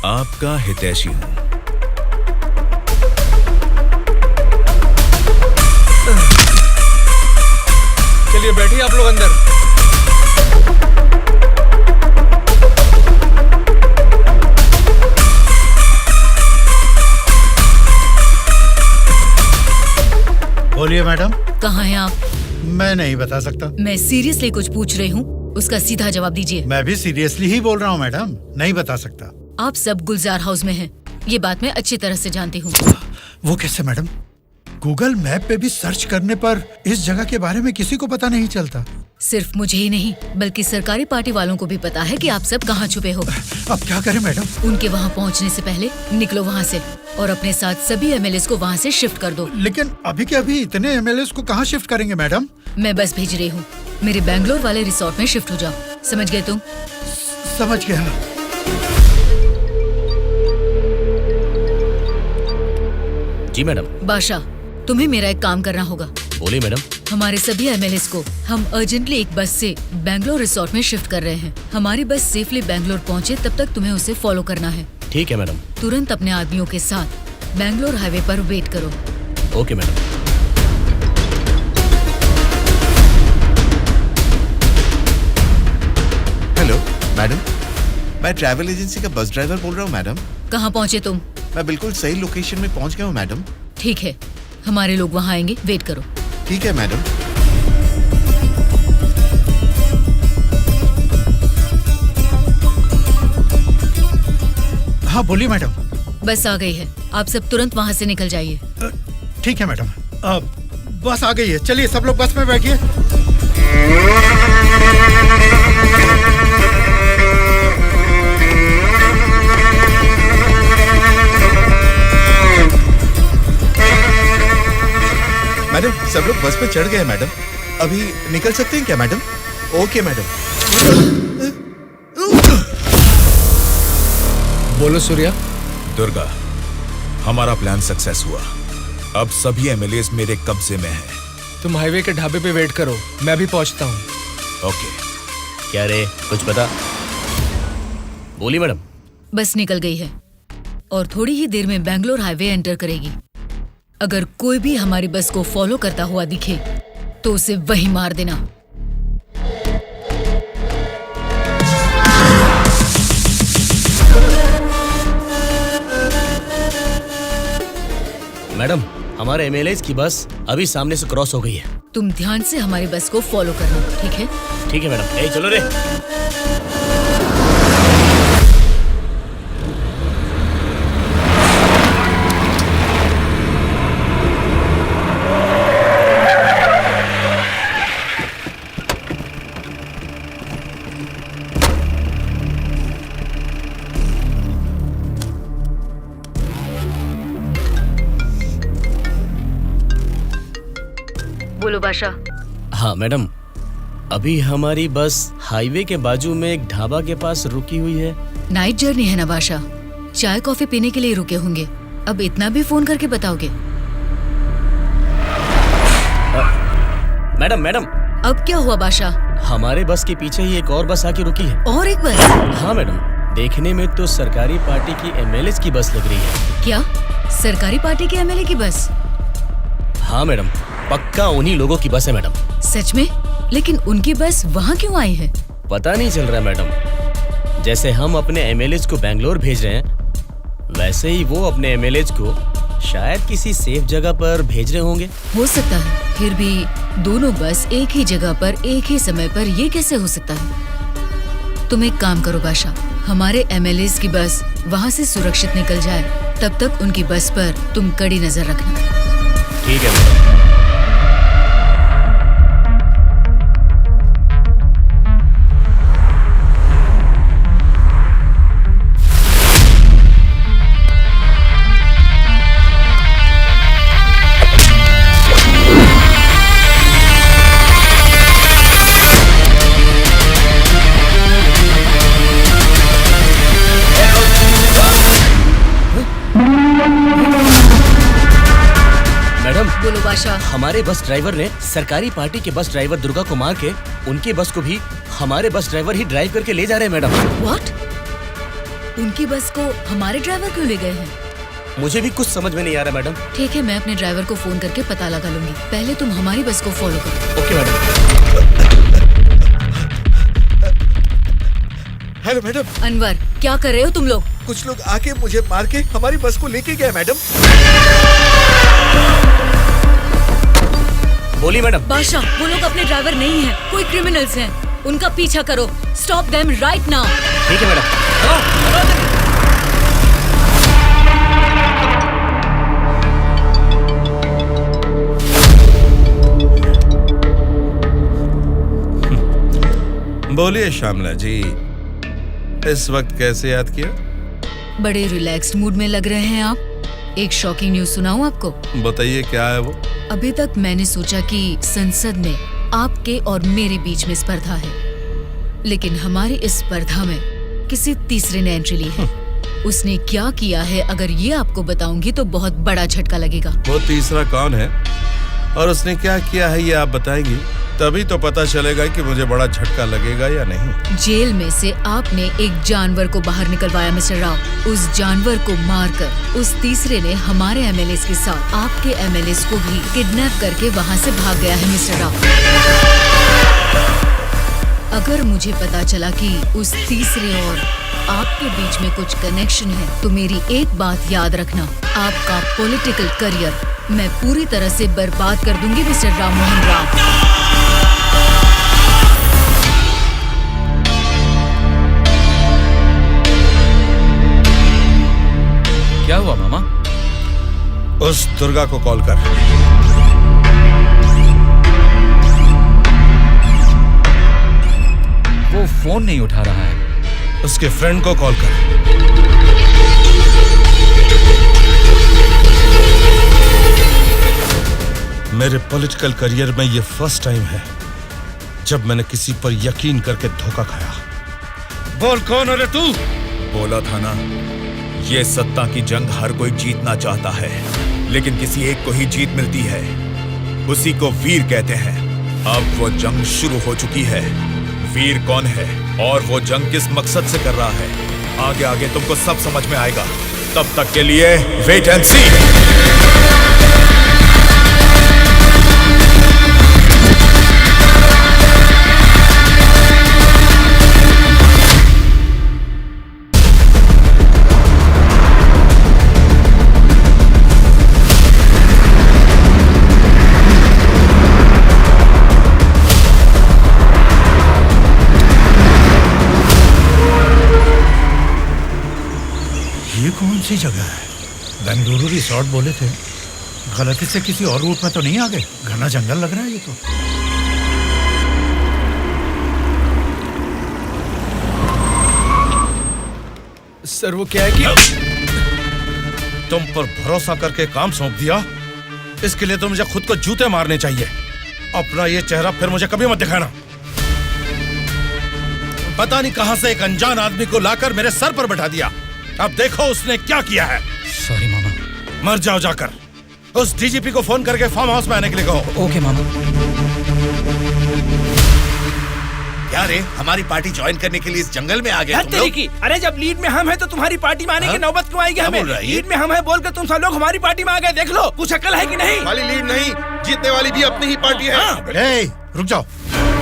आपका हितैषी हूं। चलिए बैठिए आप लोग अंदर। बोलिए मैडम। कहाँ हैं आप? मैं नहीं बता सकता। मैं सीरियसली कुछ पूछ रही हूँ, उसका सीधा जवाब दीजिए। मैं भी सीरियसली ही बोल रहा हूँ मैडम, नहीं बता सकता। आप सब गुलजार हाउस में हैं, ये बात मैं अच्छी तरह से जानती हूँ। वो कैसे मैडम? गूगल मैप पे भी सर्च करने पर इस जगह के बारे में किसी को पता नहीं चलता। सिर्फ मुझे ही नहीं बल्कि सरकारी पार्टी वालों को भी पता है कि आप सब कहाँ छुपे हो। अब क्या करें मैडम? उनके वहाँ पहुँचने से पहले निकलो वहाँ से और अपने साथ सभी एमएलएस को वहाँ से शिफ्ट कर दो। लेकिन अभी के अभी इतने एमएलएस को कहाँ शिफ्ट करेंगे मैडम? मैं बस भेज रही हूँ, मेरे बैंगलोर वाले रिसोर्ट में शिफ्ट हो जाओ। समझ गए तुम? समझ गया। जी मैडम। बादशाह, तुम्हें मेरा एक काम करना होगा। बोलिए मैडम। हमारे सभी एमएलएस को हम अर्जेंटली एक बस से बैंगलोर रिसोर्ट में शिफ्ट कर रहे हैं। हमारी बस सेफली बैंगलोर पहुंचे तब तक तुम्हें उसे फॉलो करना है। ठीक है मैडम। तुरंत अपने आदमियों के साथ बैंगलोर हाईवे पर वेट करो। Okay madam. हेलो मैडम, मैं ट्रैवल एजेंसी का बस ड्राइवर बोल रहा हूँ मैडम। कहाँ पहुँचे तुम? मैं बिल्कुल सही लोकेशन में पहुँच गया हूँ मैडम। ठीक है, हमारे लोग वहाँ आएंगे, वेट करो। ठीक है मैडम। हाँ बोलिए मैडम। बस आ गई है, आप सब तुरंत वहाँ से निकल जाइए। ठीक है मैडम। बस आ गई है, चलिए सब लोग बस में बैठिए। मैडम सब लोग बस पे चढ़ गए मैडम। अभी निकल सकते हैं क्या मैडम? Okay madam. बोलो सूर्या। दुर्गा, हमारा प्लान सक्सेस हुआ। अब सभी एमएलएस मेरे कब्जे में हैं। तुम हाईवे के ढाबे पे वेट करो, मैं भी पहुंचता हूँ। ओके। क्या रे, कुछ पता? बोली मैडम। बस निकल गई है और थोड़ी ही देर में बैंगलोर हाईवे एंटर करेगी। अगर कोई भी हमारी बस को फॉलो करता हुआ दिखे तो उसे वहीं मार देना। मैडम, हमारे एमएलएस की बस अभी सामने से क्रॉस हो गई है। तुम ध्यान से हमारी बस को फॉलो करना, ठीक है? ठीक है मैडम। ए चलो रे। बोलो बादशाह। हाँ मैडम, अभी हमारी बस हाईवे के बाजू में एक ढाबा के पास रुकी हुई है। नाइट जर्नी है ना बादशाह, चाय कॉफी पीने के लिए रुके होंगे। अब इतना भी फोन करके बताओगे? Madam madam. अब क्या हुआ बादशाह? हमारे बस के पीछे ही एक और बस आके रुकी है। और एक बस? हाँ मैडम, देखने में तो सरकारी पार्टी की एमएलए की बस लग रही है। क्या सरकारी पार्टी के एमएलए की बस? हाँ मैडम, पक्का उन्हीं लोगों की बस है मैडम। सच में? लेकिन उनकी बस वहाँ क्यों आई है? पता नहीं चल रहा मैडम। जैसे हम अपने एमएलएज को बैंगलोर भेज रहे हैं, वैसे ही वो अपने एमएलएज को शायद किसी सेफ जगह पर भेज रहे होंगे। हो सकता है, फिर भी दोनों बस एक ही जगह पर एक ही समय पर ये कैसे हो सकता है? तुम एक काम करो बादशाह, हमारे एमएलएज की बस वहाँ से सुरक्षित निकल जाए, तब तक उनकी बस पर तुम कड़ी नजर रखना। ठीक है मैडम। बोलो बादशाह। हमारे बस ड्राइवर ने सरकारी पार्टी के बस ड्राइवर दुर्गा को मार के उनकी बस को भी हमारे बस ड्राइवर ही ड्राइव करके ले जा रहे हैं मैडम। व्हाट? उनकी बस को हमारे ड्राइवर क्यों ले गए हैं? मुझे भी कुछ समझ में नहीं आ रहा मैडम। ठीक है, मैं अपने ड्राइवर को फोन करके पता लगा लूंगी। पहले तुम हमारी बस को फॉलो करो। Okay madam. Hello madam. Anwar, क्या कर रहे हो तुम लोग? कुछ लोग आके मुझे मार के हमारी बस को लेके गए मैडम। बोली मैडम। बादशाह, वो लोग अपने ड्राइवर नहीं हैं, कोई क्रिमिनल्स हैं। उनका पीछा करो। Stop them right now. ठीक है मैडम। बोलिए श्यामला जी, इस वक्त कैसे याद किया? बड़े रिलैक्स्ड मूड में लग रहे हैं आप। एक शॉकिंग न्यूज सुनाऊं आपको? बताइए क्या है वो? अभी तक मैंने सोचा कि संसद में आपके और मेरे बीच में स्पर्धा है, लेकिन हमारी इस स्पर्धा में किसी तीसरे ने एंट्री ली है। उसने क्या किया है अगर ये आपको बताऊंगी तो बहुत बड़ा झटका लगेगा। वो तीसरा कौन है और उसने क्या किया है ये आप बताएंगी, तभी तो पता चलेगा कि मुझे बड़ा झटका लगेगा या नहीं। जेल में से आपने एक जानवर को बाहर निकलवाया मिस्टर राव। उस जानवर को मारकर उस तीसरे ने हमारे एमएलएस के साथ आपके एमएलएस को भी किडनैप करके वहाँ से भाग गया है मिस्टर राव। अगर मुझे पता चला कि उस तीसरे और आपके बीच में कुछ कनेक्शन है तो मेरी एक बात याद रखना, आपका पॉलिटिकल करियर मैं पूरी तरह से बर्बाद कर दूंगी मिस्टर राम मोहन राव। क्या हुआ मामा? उस दुर्गा को कॉल कर। वो फोन नहीं उठा रहा है। उसके फ्रेंड को कॉल कर। मेरे पॉलिटिकल करियर में ये फर्स्ट टाइम है जब मैंने किसी पर यकीन करके धोखा खाया। बोल कौन है रे तू? बोला था ना, ये सत्ता की जंग हर कोई जीतना चाहता है, लेकिन किसी एक को ही जीत मिलती है, उसी को वीर कहते हैं। अब वो जंग शुरू हो चुकी है। वीर कौन है और वो जंग किस मकसद से कर रहा है, आगे आगे तुमको सब समझ में आएगा। तब तक के लिए वेट एंड सी। ये कौन सी जगह है? बेंगलुरु रिसोर्ट बोले थे, गलती से किसी और रूट में तो नहीं आ गए? घना जंगल लग रहा है ये तो। सर वो क्या है कि तुम पर भरोसा करके काम सौंप दिया, इसके लिए तो मुझे खुद को जूते मारने चाहिए। अपना ये चेहरा फिर मुझे कभी मत दिखाना। पता नहीं कहां से एक अनजान आदमी को लाकर मेरे सर पर बैठा दिया। अब देखो उसने क्या किया है। सॉरी मामा। मर जाओ जाकर। उस डीजीपी को फोन करके फार्म हाउस में आने के लिए कहो। ओके मामा। क्या रे, हमारी पार्टी ज्वाइन करने के लिए इस जंगल में आ गए तुम लोग? अरे जब लीड में हम हैं तो तुम्हारी पार्टी में आने की नौबत क्यों आएगी हमें? लीड में हम हैं बोलकर तुम सब लोग हमारी पार्टी में आ गए। देख लो, कुछ अकल है कि नहीं? खाली लीड नहीं, जीतने वाली भी अपनी ही पार्टी है। रुक जाओ,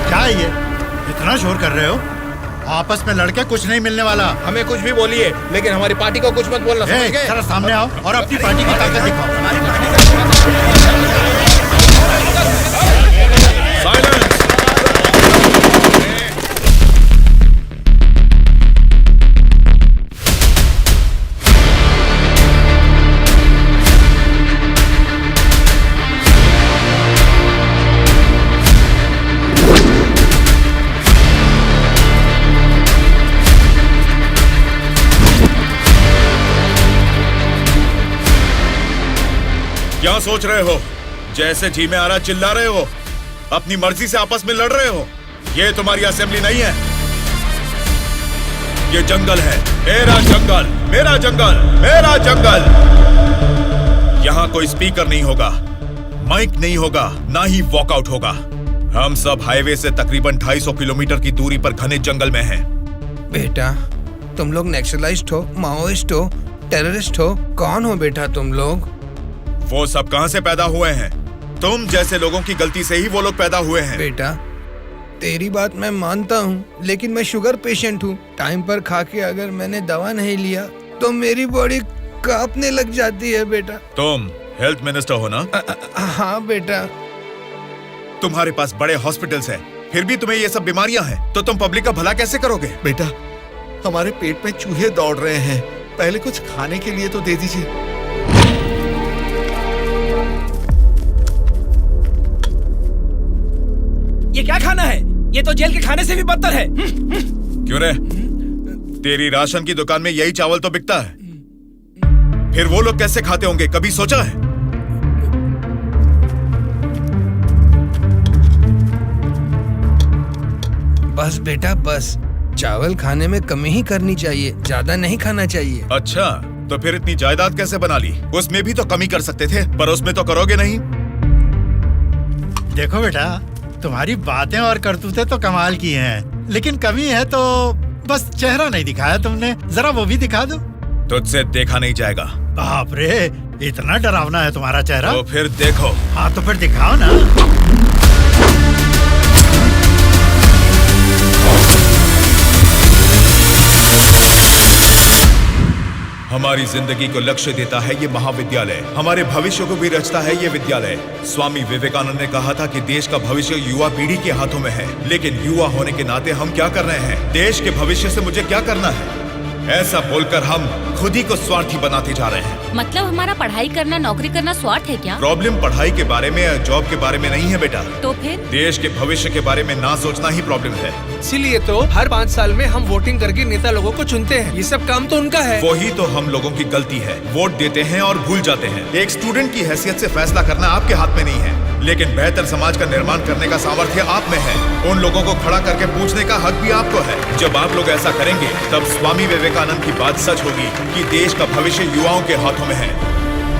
क्या है ये? इतना शोर कर रहे हो? आपस में लड़के कुछ नहीं मिलने वाला। हमें कुछ भी बोलिए, लेकिन हमारी पार्टी को कुछ मत बोलना, समझ गए? जरा सामने आओ और अपनी पार्टी की ताकत दिखाओ। क्या सोच रहे हो? जैसे जी में आ रहा चिल्ला रहे हो, अपनी मर्जी से आपस में लड़ रहे हो। ये तुम्हारी असेंबली नहीं है, ये जंगल है। मेरा जंगल, मेरा जंगल, मेरा जंगल। यहाँ कोई स्पीकर नहीं होगा, माइक नहीं होगा, ना ही वॉकआउट होगा। हम सब हाईवे से तकरीबन 250 किलोमीटर की दूरी पर घने जंगल में हैं। बेटा, तुम लोग नेक्सलाइस्ट हो, माओइस्ट हो, टेररिस्ट हो, कौन हो बेटा तुम लोग? वो सब कहां से पैदा हुए हैं? तुम जैसे लोगों की गलती से ही वो लोग पैदा हुए हैं। बेटा, तेरी बात मैं मानता हूँ, लेकिन मैं शुगर पेशेंट हूँ। टाइम पर खा के अगर मैंने दवा नहीं लिया तो मेरी बॉडी कांपने लग जाती है बेटा। तुम हेल्थ मिनिस्टर हो ना? हाँ बेटा। तुम्हारे पास बड़े हॉस्पिटल्स हैं, फिर भी तुम्हें ये सब बीमारियां हैं, तो तुम पब्लिक का भला कैसे करोगे? बेटा, हमारे पेट में चूहे दौड़ रहे हैं, पहले कुछ खाने के लिए तो दे दीजिए। ये क्या खाना है? ये तो जेल के खाने से भी बदतर है। क्यों रे? तेरी राशन की दुकान में यही चावल तो बिकता है, फिर वो लोग कैसे खाते होंगे, कभी सोचा है? बस बेटा बस, चावल खाने में कमी ही करनी चाहिए, ज्यादा नहीं खाना चाहिए। अच्छा, तो फिर इतनी जायदाद कैसे बना ली? उसमें भी तो कमी कर सकते थे, पर उसमें तो करोगे नहीं। देखो बेटा, तुम्हारी बातें और करतूतें तो कमाल की हैं, लेकिन कमी है तो बस चेहरा नहीं दिखाया तुमने, जरा वो भी दिखा दो। तुझसे देखा नहीं जाएगा। बाप रे, इतना डरावना है तुम्हारा चेहरा? तो फिर देखो। हाँ तो फिर दिखाओ ना। हमारी जिंदगी को लक्ष्य देता है ये महाविद्यालय, हमारे भविष्य को भी रचता है ये विद्यालय। स्वामी विवेकानंद ने कहा था कि देश का भविष्य युवा पीढ़ी के हाथों में है, लेकिन युवा होने के नाते हम क्या कर रहे हैं? देश के भविष्य से मुझे क्या करना है, ऐसा बोलकर हम खुद ही को स्वार्थी बनाते जा रहे हैं। मतलब हमारा पढ़ाई करना, नौकरी करना स्वार्थ है क्या? प्रॉब्लम पढ़ाई के बारे में या जॉब के बारे में नहीं है बेटा, तो फिर देश के भविष्य के बारे में ना सोचना ही प्रॉब्लम है। इसीलिए तो हर 5 साल में हम वोटिंग करके नेता लोगों को चुनते हैं, ये सब काम तो उनका है। वही तो हम लोगों की गलती है, वोट देते हैं और भूल जाते हैं। एक स्टूडेंट की हैसियत से फैसला करना आपके हाथ में नहीं है, लेकिन बेहतर समाज का निर्माण करने का सामर्थ्य आप में है। उन लोगों को खड़ा करके पूछने का हक भी आपको है। जब आप लोग ऐसा करेंगे तब स्वामी विवेकानंद की बात सच होगी कि देश का भविष्य युवाओं के हाथों में है।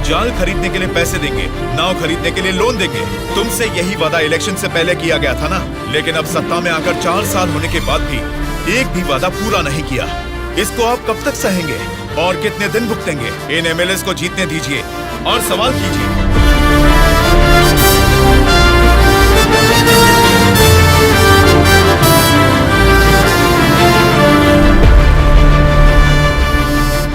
जाल खरीदने के लिए पैसे देंगे, नाव खरीदने के लिए लोन देंगे। तुमसे यही वादा इलेक्शन से पहले किया गया था ना, लेकिन अब सत्ता में आकर 4 साल होने के बाद भी एक भी वादा पूरा नहीं किया। इसको आप कब तक सहेंगे और कितने दिन भुगतेंगे? इन एमएलएस को जीतने दीजिए और सवाल कीजिए।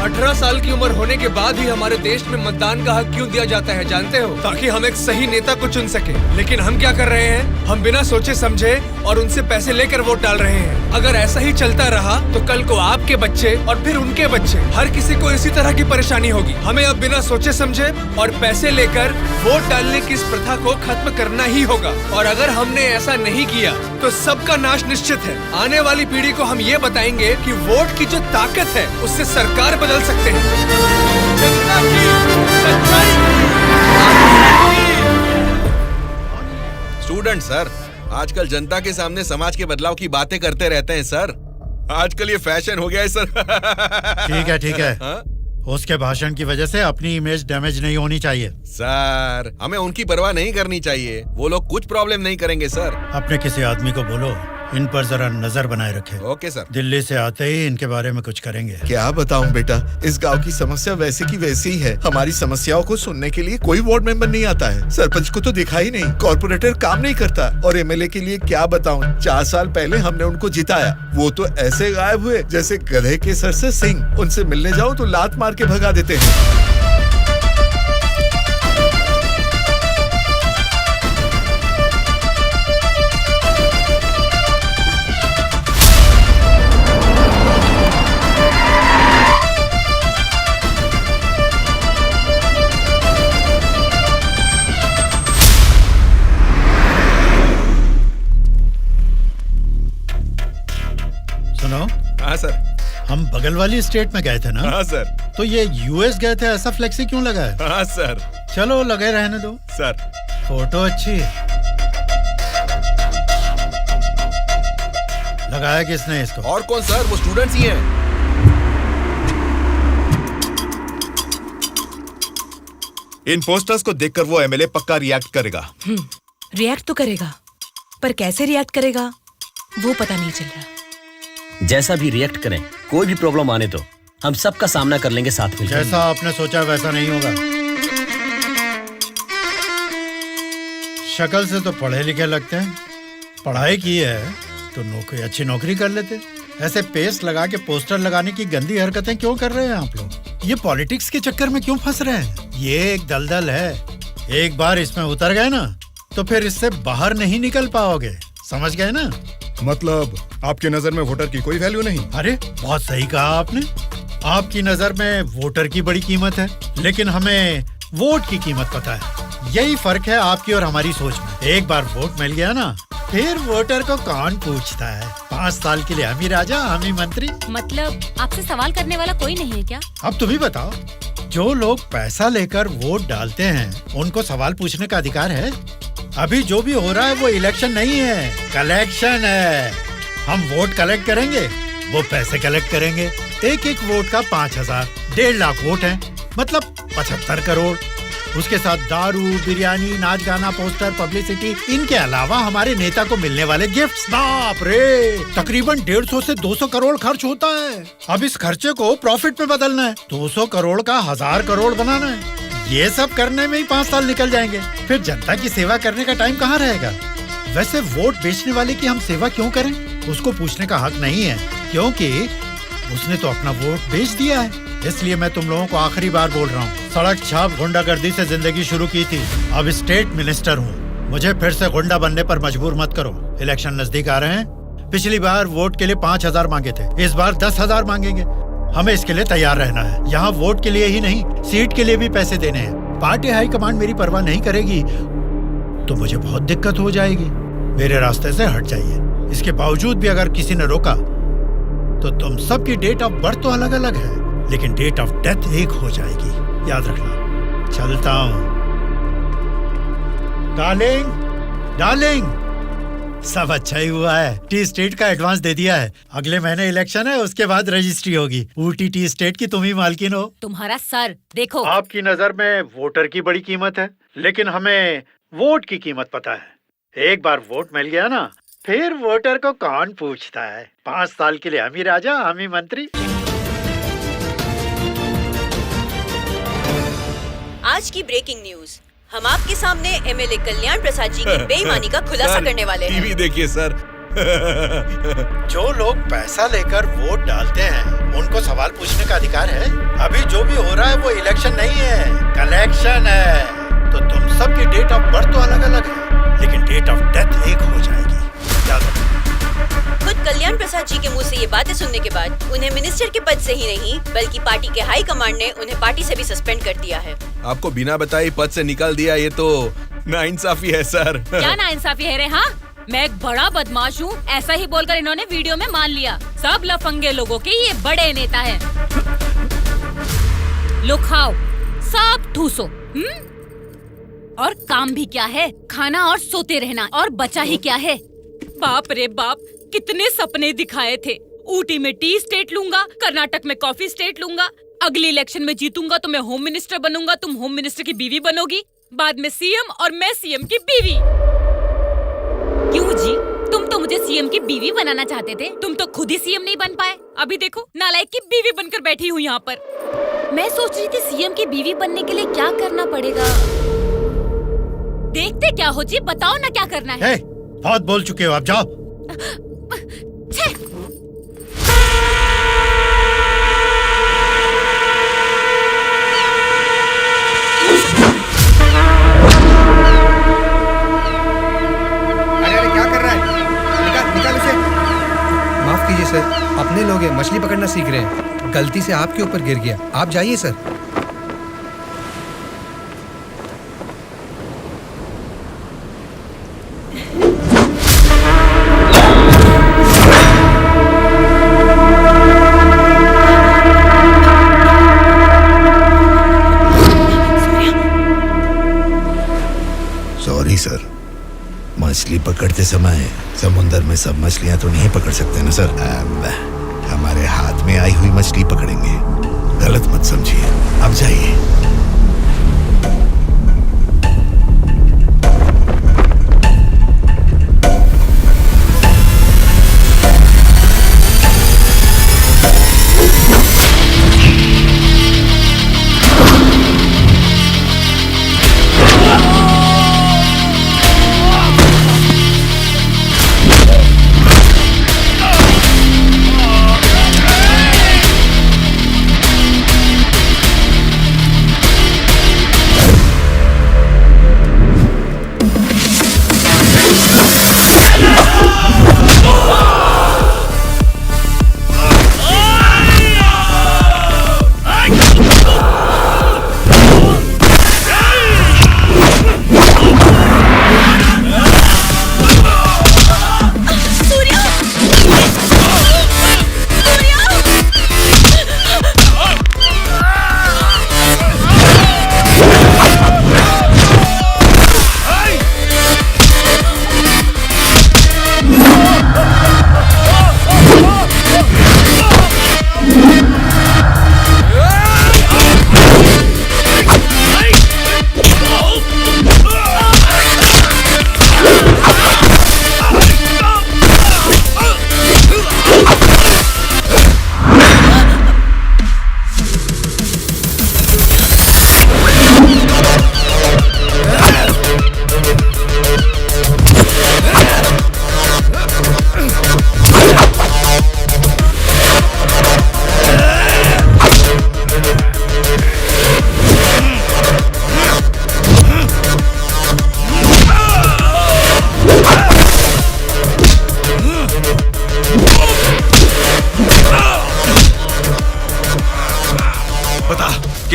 18 साल की उम्र होने के बाद ही हमारे देश में मतदान का हक क्यों दिया जाता है जानते हो? ताकि हम एक सही नेता को चुन सके। लेकिन हम क्या कर रहे हैं? हम बिना सोचे समझे और उनसे पैसे लेकर वोट डाल रहे हैं। अगर ऐसा ही चलता रहा तो कल को आपके बच्चे और फिर उनके बच्चे, हर किसी को इसी तरह की परेशानी होगी। हमें अब बिना सोचे समझे और पैसे लेकर वोट डालने की इस प्रथा को खत्म करना ही होगा। और अगर हमने ऐसा नहीं किया तो सबका नाश निश्चित है। आने वाली पीढ़ी को हम ये बताएंगे कि वोट की जो ताकत है उससे सरकार बदल सकते हैं। जनता की सच्चाई स्टूडेंट सर, आजकल जनता के सामने समाज के बदलाव की बातें करते रहते हैं सर। आजकल ये फैशन हो गया है सर। ठीक है। हाँ? उसके भाषण की वजह से अपनी इमेज डैमेज नहीं होनी चाहिए। सर, हमें उनकी परवाह नहीं करनी चाहिए, वो लोग कुछ प्रॉब्लम नहीं करेंगे सर। अपने किसी आदमी को बोलो इन पर जरा नजर बनाए रखे। Okay sir. दिल्ली से आते ही इनके बारे में कुछ करेंगे। क्या बताऊं बेटा, इस गांव की समस्या वैसे की वैसी ही है। हमारी समस्याओं को सुनने के लिए कोई वार्ड मेंबर नहीं आता है। सरपंच को तो देखा ही नहीं, कॉर्पोरेटर काम नहीं करता, और एमएलए के लिए क्या बताऊं, 4 साल पहले हमने उनको जिताया, वो तो ऐसे गायब हुए जैसे गधे के सर से सिंह। उनसे मिलने जाओ तो लात मार के भगा देते हैं। हाँ सर। हम बगल वाली स्टेट में गए थे ना? हाँ सर। तो ये यूएस गए थे, ऐसा फ्लेक्सी क्यों लगा है? हाँ सर। चलो लगे रहने दो सर। फोटो अच्छी है। लगाया किसने इसको? और कौन सर, वो स्टूडेंट्स ही हैं। इन पोस्टर्स को देखकर वो एमएलए पक्का रिएक्ट करेगा। रिएक्ट तो करेगा, पर कैसे रिएक्ट करेगा वो पता नहीं चल रहा। जैसा भी रिएक्ट करें, कोई भी प्रॉब्लम आने दो, हम सबका सामना कर लेंगे साथ में। जैसा आपने सोचा वैसा नहीं होगा। शक्ल से तो पढ़े लिखे लगते हैं, पढ़ाई की है तो नौकरी, अच्छी नौकरी कर लेते। ऐसे पेस्ट लगा के पोस्टर लगाने की गंदी हरकतें क्यों कर रहे हैं आप लोग? ये पॉलिटिक्स के चक्कर में क्यों फंस रहे हैं? ये एक दलदल है, एक बार इसमें उतर गए ना तो फिर इससे बाहर नहीं निकल पाओगे। समझ गए ना? मतलब आपकी नजर में वोटर की कोई वैल्यू नहीं? अरे बहुत सही कहा आपने। आपकी नजर में वोटर की बड़ी कीमत है, लेकिन हमें वोट की कीमत पता है। यही फर्क है आपकी और हमारी सोच में। एक बार वोट मिल गया ना, फिर वोटर को कौन पूछता है? 5 साल के लिए हम ही राजा, हम ही मंत्री। मतलब आपसे सवाल करने वाला कोई नहीं है क्या? अब तुम ही बताओ, जो लोग पैसा लेकर वोट डालते हैं उनको सवाल पूछने का अधिकार है? अभी जो भी हो रहा है वो इलेक्शन नहीं है, कलेक्शन है। हम वोट कलेक्ट करेंगे, वो पैसे कलेक्ट करेंगे। एक एक वोट का 5,000, 1.5 लाख वोट हैं, मतलब 75 करोड़। उसके साथ दारू, बिरयानी, नाच गाना, पोस्टर, पब्लिसिटी, इनके अलावा हमारे नेता को मिलने वाले गिफ्ट्स, बाप रे, तकरीबन 150 से 200 करोड़ खर्च होता है। अब इस खर्चे को प्रॉफिट में बदलना है, 200 करोड़ का 1000 करोड़ बनाना है। ये सब करने में ही 5 साल निकल जाएंगे। फिर जनता की सेवा करने का टाइम कहाँ रहेगा? वैसे वोट बेचने वाले की हम सेवा क्यों करें? उसको पूछने का हक नहीं है, क्योंकि उसने तो अपना वोट बेच दिया है। इसलिए मैं तुम लोगों को आखिरी बार बोल रहा हूँ, सड़क छाप गुंडागर्दी से जिंदगी शुरू की थी, अब स्टेट मिनिस्टर हूँ। मुझे फिर से गुंडा बनने पर मजबूर मत करो। इलेक्शन नजदीक आ रहे हैं। पिछली बार वोट के लिए 5,000 मांगे थे, इस बार 10,000 मांगेंगे। हमें इसके लिए तैयार रहना है। यहाँ वोट के लिए ही नहीं, सीट के लिए भी पैसे देने हैं। पार्टी हाईकमांड मेरी परवाह नहीं करेगी तो मुझे बहुत दिक्कत हो जाएगी। मेरे रास्ते से हट जाइए। इसके बावजूद भी अगर किसी ने रोका तो तुम सबकी डेट ऑफ बर्थ तो अलग अलग है, लेकिन डेट ऑफ डेथ एक हो जाएगी, याद रखना। चलता हूँ। डार्लिंग, डार्लिंग, सब अच्छा ही हुआ है। टी स्टेट का एडवांस दे दिया है। अगले महीने इलेक्शन है, उसके बाद रजिस्ट्री होगी। ऊटी टी स्टेट की तुम ही मालकिन हो। तुम्हारा सर देखो। आपकी नजर में वोटर की बड़ी कीमत है, लेकिन हमें वोट की कीमत पता है। एक बार वोट मिल गया ना, फिर वोटर को कौन पूछता है। 5 साल के लिए हम ही राजा, हम ही मंत्री। आज की ब्रेकिंग न्यूज, हम आपके सामने एमएलए कल्याण प्रसाद जी की बेईमानी का खुलासा करने वाले हैं। टीवी देखिए सर। जो लोग पैसा लेकर वोट डालते हैं, उनको सवाल पूछने का अधिकार है। अभी जो भी हो रहा है वो इलेक्शन नहीं है, कलेक्शन है। तो तुम सबकी डेट ऑफ बर्थ तो अलग अलग है, लेकिन डेट ऑफ डेथ एक हो जाएगी, याद रखो। खुद कल्याण प्रसाद जी के मुंह से ये बातें सुनने के बाद उन्हें मिनिस्टर के पद से ही नहीं, बल्कि पार्टी के हाई कमांड ने उन्हें पार्टी से भी सस्पेंड कर दिया है। आपको बिना बताए पद से निकाल दिया, ये तो नाइंसाफी है सर। क्या नाइंसाफी है रे? हाँ, मैं एक बड़ा बदमाश हूँ, ऐसा ही बोलकर इन्होंने वीडियो में मान लिया। सब लफंगे लोगों के ये बड़े नेता हैं। लो खाओ, सब ठूसो। और काम भी क्या है? खाना और सोते रहना। और बचा ही क्या है? बाप रे बाप, कितने सपने दिखाए थे। ऊटी में टी स्टेट लूंगा, कर्नाटक में कॉफी स्टेट लूंगा, अगली इलेक्शन में जीतूंगा तो मैं होम मिनिस्टर बनूंगा, तुम होम मिनिस्टर की बीवी बनोगी, बाद में सीएम और मैं सीएम की बीवी। क्यों जी, तुम तो मुझे सीएम की बीवी बनाना चाहते थे, तुम तो खुद ही सीएम नहीं बन पाए। अभी देखो, नालायक की बीवी बनकर बैठी हूँ यहाँ पर। मैं सोच रही थी सीएम की बीवी बनने के लिए क्या करना पड़ेगा। देखते क्या हो जी, बताओ ना क्या करना है। बहुत बोल चुके हो, आप जाओ। अरे क्या कर रहा है? निकाल उसे। माफ कीजिए सर, अपने लोग हैं, मछली पकड़ना सीख रहे हैं, गलती से आपके ऊपर गिर गया। आप जाइए सर। सॉरी सर, मछली पकड़ते समय समुंदर में सब मछलियां तो नहीं पकड़ सकते ना सर। हमारे हाथ में आई हुई मछली पकड़ेंगे, गलत मत समझिए। अब जाइए।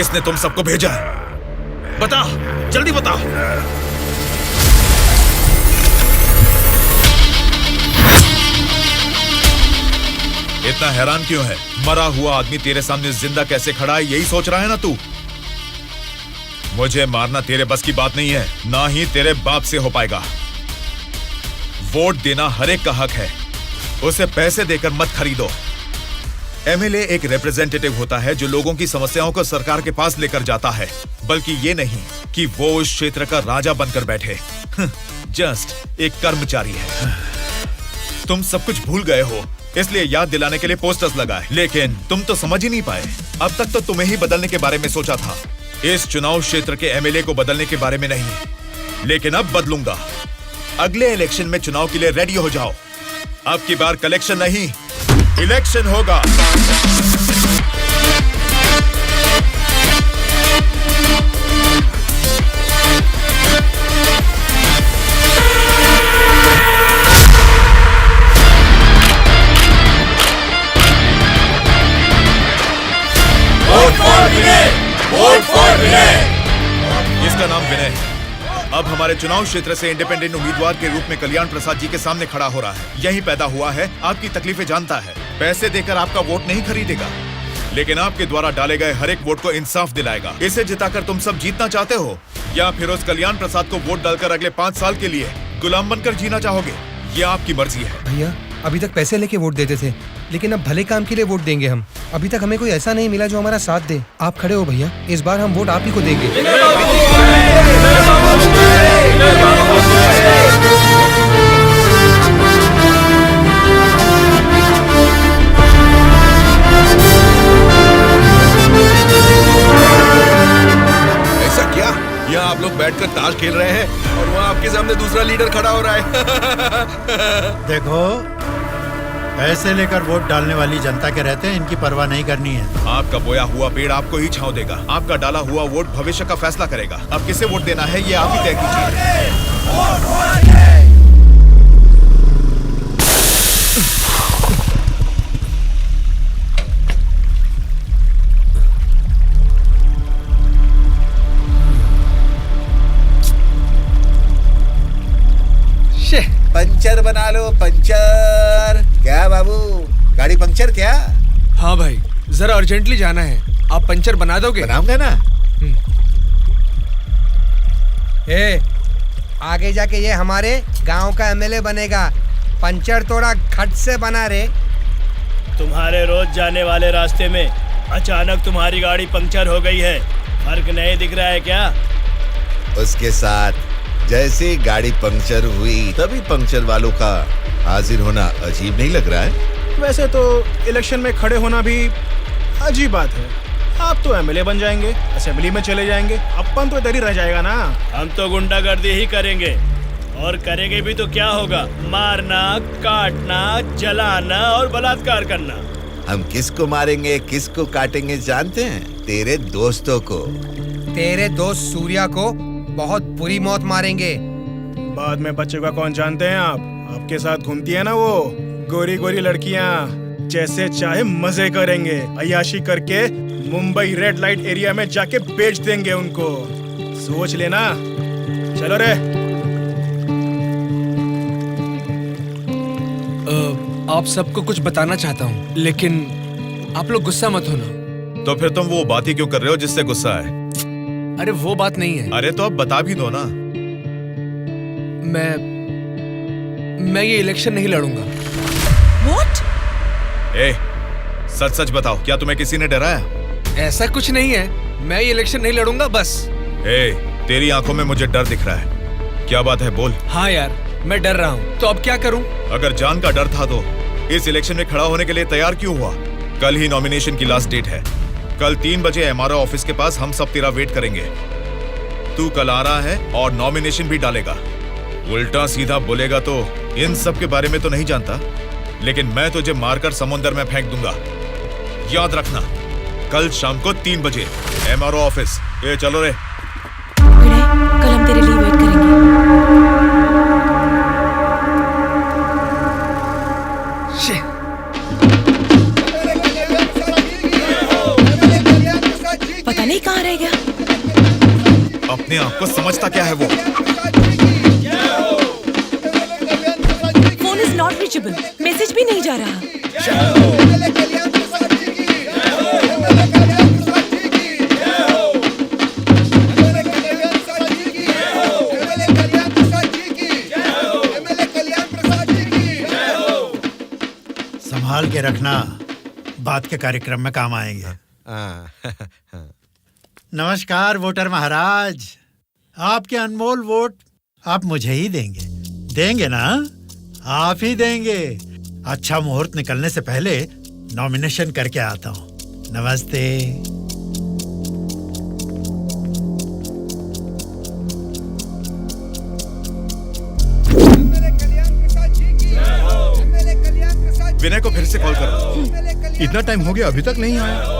किसने तुम सबको भेजा है? बता, जल्दी बता। इतना हैरान क्यों है? मरा हुआ आदमी तेरे सामने जिंदा कैसे खड़ा है, यही सोच रहा है ना तू? मुझे मारना तेरे बस की बात नहीं है, ना ही तेरे बाप से हो पाएगा। वोट देना हर एक का हक है, उसे पैसे देकर मत खरीदो। एमएलए एक रिप्रेजेंटेटिव होता है जो लोगों की समस्याओं को सरकार के पास लेकर जाता है, बल्कि ये नहीं कि वो उस क्षेत्र का राजा बनकर बैठे। जस्ट एक कर्मचारी है। तुम सब कुछ भूल गए हो, इसलिए याद दिलाने के लिए पोस्टर्स लगाए, लेकिन तुम तो समझ ही नहीं पाए। अब तक तो तुम्हें ही बदलने के बारे में सोचा था, इस चुनाव क्षेत्र के एमएलए को बदलने के बारे में नहीं। लेकिन अब बदलूंगा। अगले इलेक्शन में चुनाव के लिए रेडी हो जाओ। अब की बार कलेक्शन नहीं, इलेक्शन होगा। इसका नाम विनय है। अब हमारे चुनाव क्षेत्र से इंडिपेंडेंट उम्मीदवार के रूप में कल्याण प्रसाद जी के सामने खड़ा हो रहा है। यही पैदा हुआ है, आपकी तकलीफें जानता है, पैसे देकर आपका वोट नहीं खरीदेगा, लेकिन आपके द्वारा डाले गए हर एक वोट को इंसाफ दिलाएगा। इसे जिताकर तुम सब जीतना चाहते हो, या फिर उस कल्याण प्रसाद को वोट डालकर अगले 5 साल के लिए गुलाम बनकर जीना चाहोगे? ये आपकी मर्जी है। भैया, अभी तक पैसे लेके वोट देते थे, लेकिन अब भले काम के लिए वोट देंगे हम। अभी तक हमें कोई ऐसा नहीं मिला जो हमारा साथ दे। आप खड़े हो भैया, इस बार हम वोट आप ही को देंगे। ऐसा क्या? यहाँ आप लोग बैठकर ताश खेल रहे हैं और वहाँ आपके सामने दूसरा लीडर खड़ा हो रहा है। देखो, पैसे लेकर वोट डालने वाली जनता के रहते हैं, इनकी परवाह नहीं करनी है। आपका बोया हुआ पेड़ आपको ही छांव देगा। आपका डाला हुआ वोट भविष्य का फैसला करेगा। अब किसे वोट देना है ये आप ही तय कीजिए। पंचर बना लो, पंचर। क्या बाबू, गाड़ी पंचर क्या? हाँ भाई, जरा अर्जेंटली जाना है, आप पंचर बना दोगे? बनाऊंगा ना। आगे जाके ये हमारे गांव का एमएलए बनेगा। पंचर थोड़ा खट से बना रे। तुम्हारे रोज जाने वाले रास्ते में अचानक तुम्हारी गाड़ी पंक्चर हो गई है, फर्क नहीं दिख रहा है क्या? उसके साथ जैसे गाड़ी पंक्चर हुई तभी पंक्चर वालों का हाजिर होना अजीब नहीं लग रहा है? वैसे तो इलेक्शन में खड़े होना भी अजीब बात है। आप तो एमएलए बन जाएंगे, असेंबली में चले जाएंगे, अपन तो इधर ही रह जाएगा ना। हम तो गुंडागर्दी ही करेंगे, और करेंगे भी तो क्या होगा? मारना, काटना, जलाना और बलात्कार करना। हम किसको मारेंगे, किसको काटेंगे जानते हैं? तेरे दोस्तों को। तेरे दोस्त सूर्या को बहुत बुरी मौत मारेंगे। बाद में बच्चों का कौन जानते हैं आप? आपके साथ घूमती है ना वो गोरी गोरी लड़कियां, जैसे चाहे मजे करेंगे, अय्याशी करके मुंबई रेड लाइट एरिया में जाके बेच देंगे उनको। सोच लेना। चलो रे। आप सबको कुछ बताना चाहता हूँ, लेकिन आप लोग गुस्सा मत होना। तो फिर तुम वो बात ही क्यों कर रहे हो जिससे गुस्सा है? अरे वो बात नहीं है। अरे तो अब बता भी दो ना। मैं ये इलेक्शन नहीं लड़ूंगा। What? ए, सच सच बताओ, क्या तुम्हें किसी ने डराया? ऐसा कुछ नहीं है, मैं ये इलेक्शन नहीं लड़ूंगा बस। ए, तेरी आंखों में मुझे डर दिख रहा है। क्या बात है, बोल। हाँ यार, मैं डर रहा हूँ, तो अब क्या करूँ? अगर जान का डर था तो इस इलेक्शन में खड़ा होने के लिए तैयार क्यों हुआ? कल ही नॉमिनेशन की लास्ट डेट है। कल 3 बजे एमआरओ ऑफिस के पास हम सब तेरा वेट करेंगे। तू कल आ रहा है और नॉमिनेशन भी डालेगा। उल्टा सीधा बोलेगा तो इन सब के बारे में तो नहीं जानता, लेकिन मैं तुझे मारकर समुंदर में फेंक दूंगा। याद रखना, कल शाम को 3 बजे एमआरओ ऑफिस। ये चलो रे। कल हम तेरे लिए वेट करेंगे। पता नहीं कहाँ रह गया? अपने आप को समझता क्या है वो? Phone is not reachable, message भी नहीं जा रहा। संभाल के रखना, बात के कार्यक्रम में काम आएंगे। नमस्कार वोटर महाराज, आपके अनमोल वोट आप मुझे ही देंगे ना? आप ही देंगे। अच्छा मुहूर्त निकलने से पहले नॉमिनेशन करके आता हूँ। नमस्ते। विनय को फिर से कॉल करो। इतना टाइम हो गया अभी तक नहीं आया।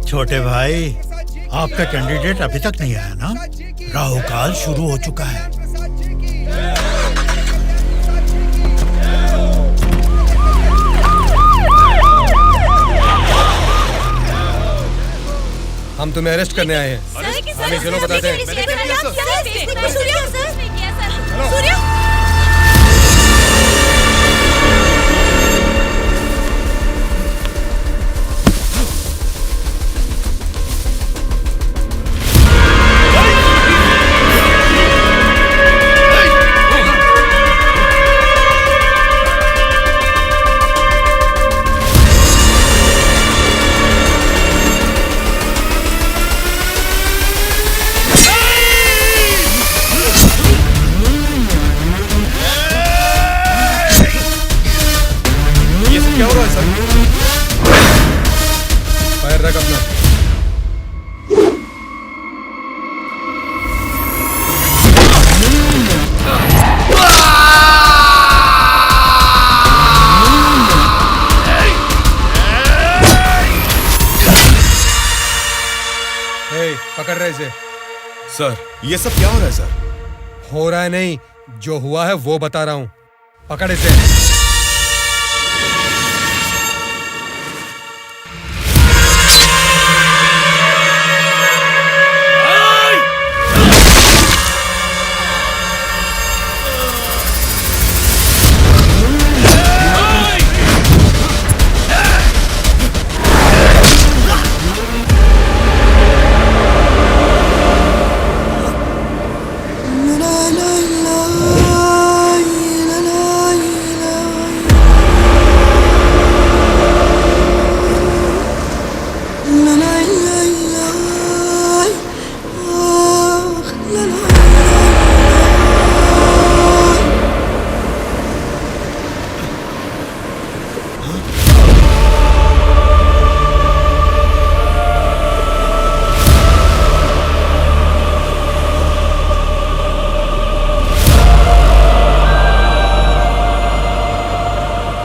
छोटे भाई, आपका कैंडिडेट अभी तक नहीं आया ना? राहु काल शुरू हो चुका है। हम तुम्हें अरेस्ट करने आए हैं। हमें चलो बताते हैं। क्या हो रहा है सर? फायर रख अपना। पकड़ रहे इसे। सर, ये सब क्या हो रहा है सर? हो रहा है नहीं, जो हुआ है वो बता रहा हूँ। पकड़ इसे।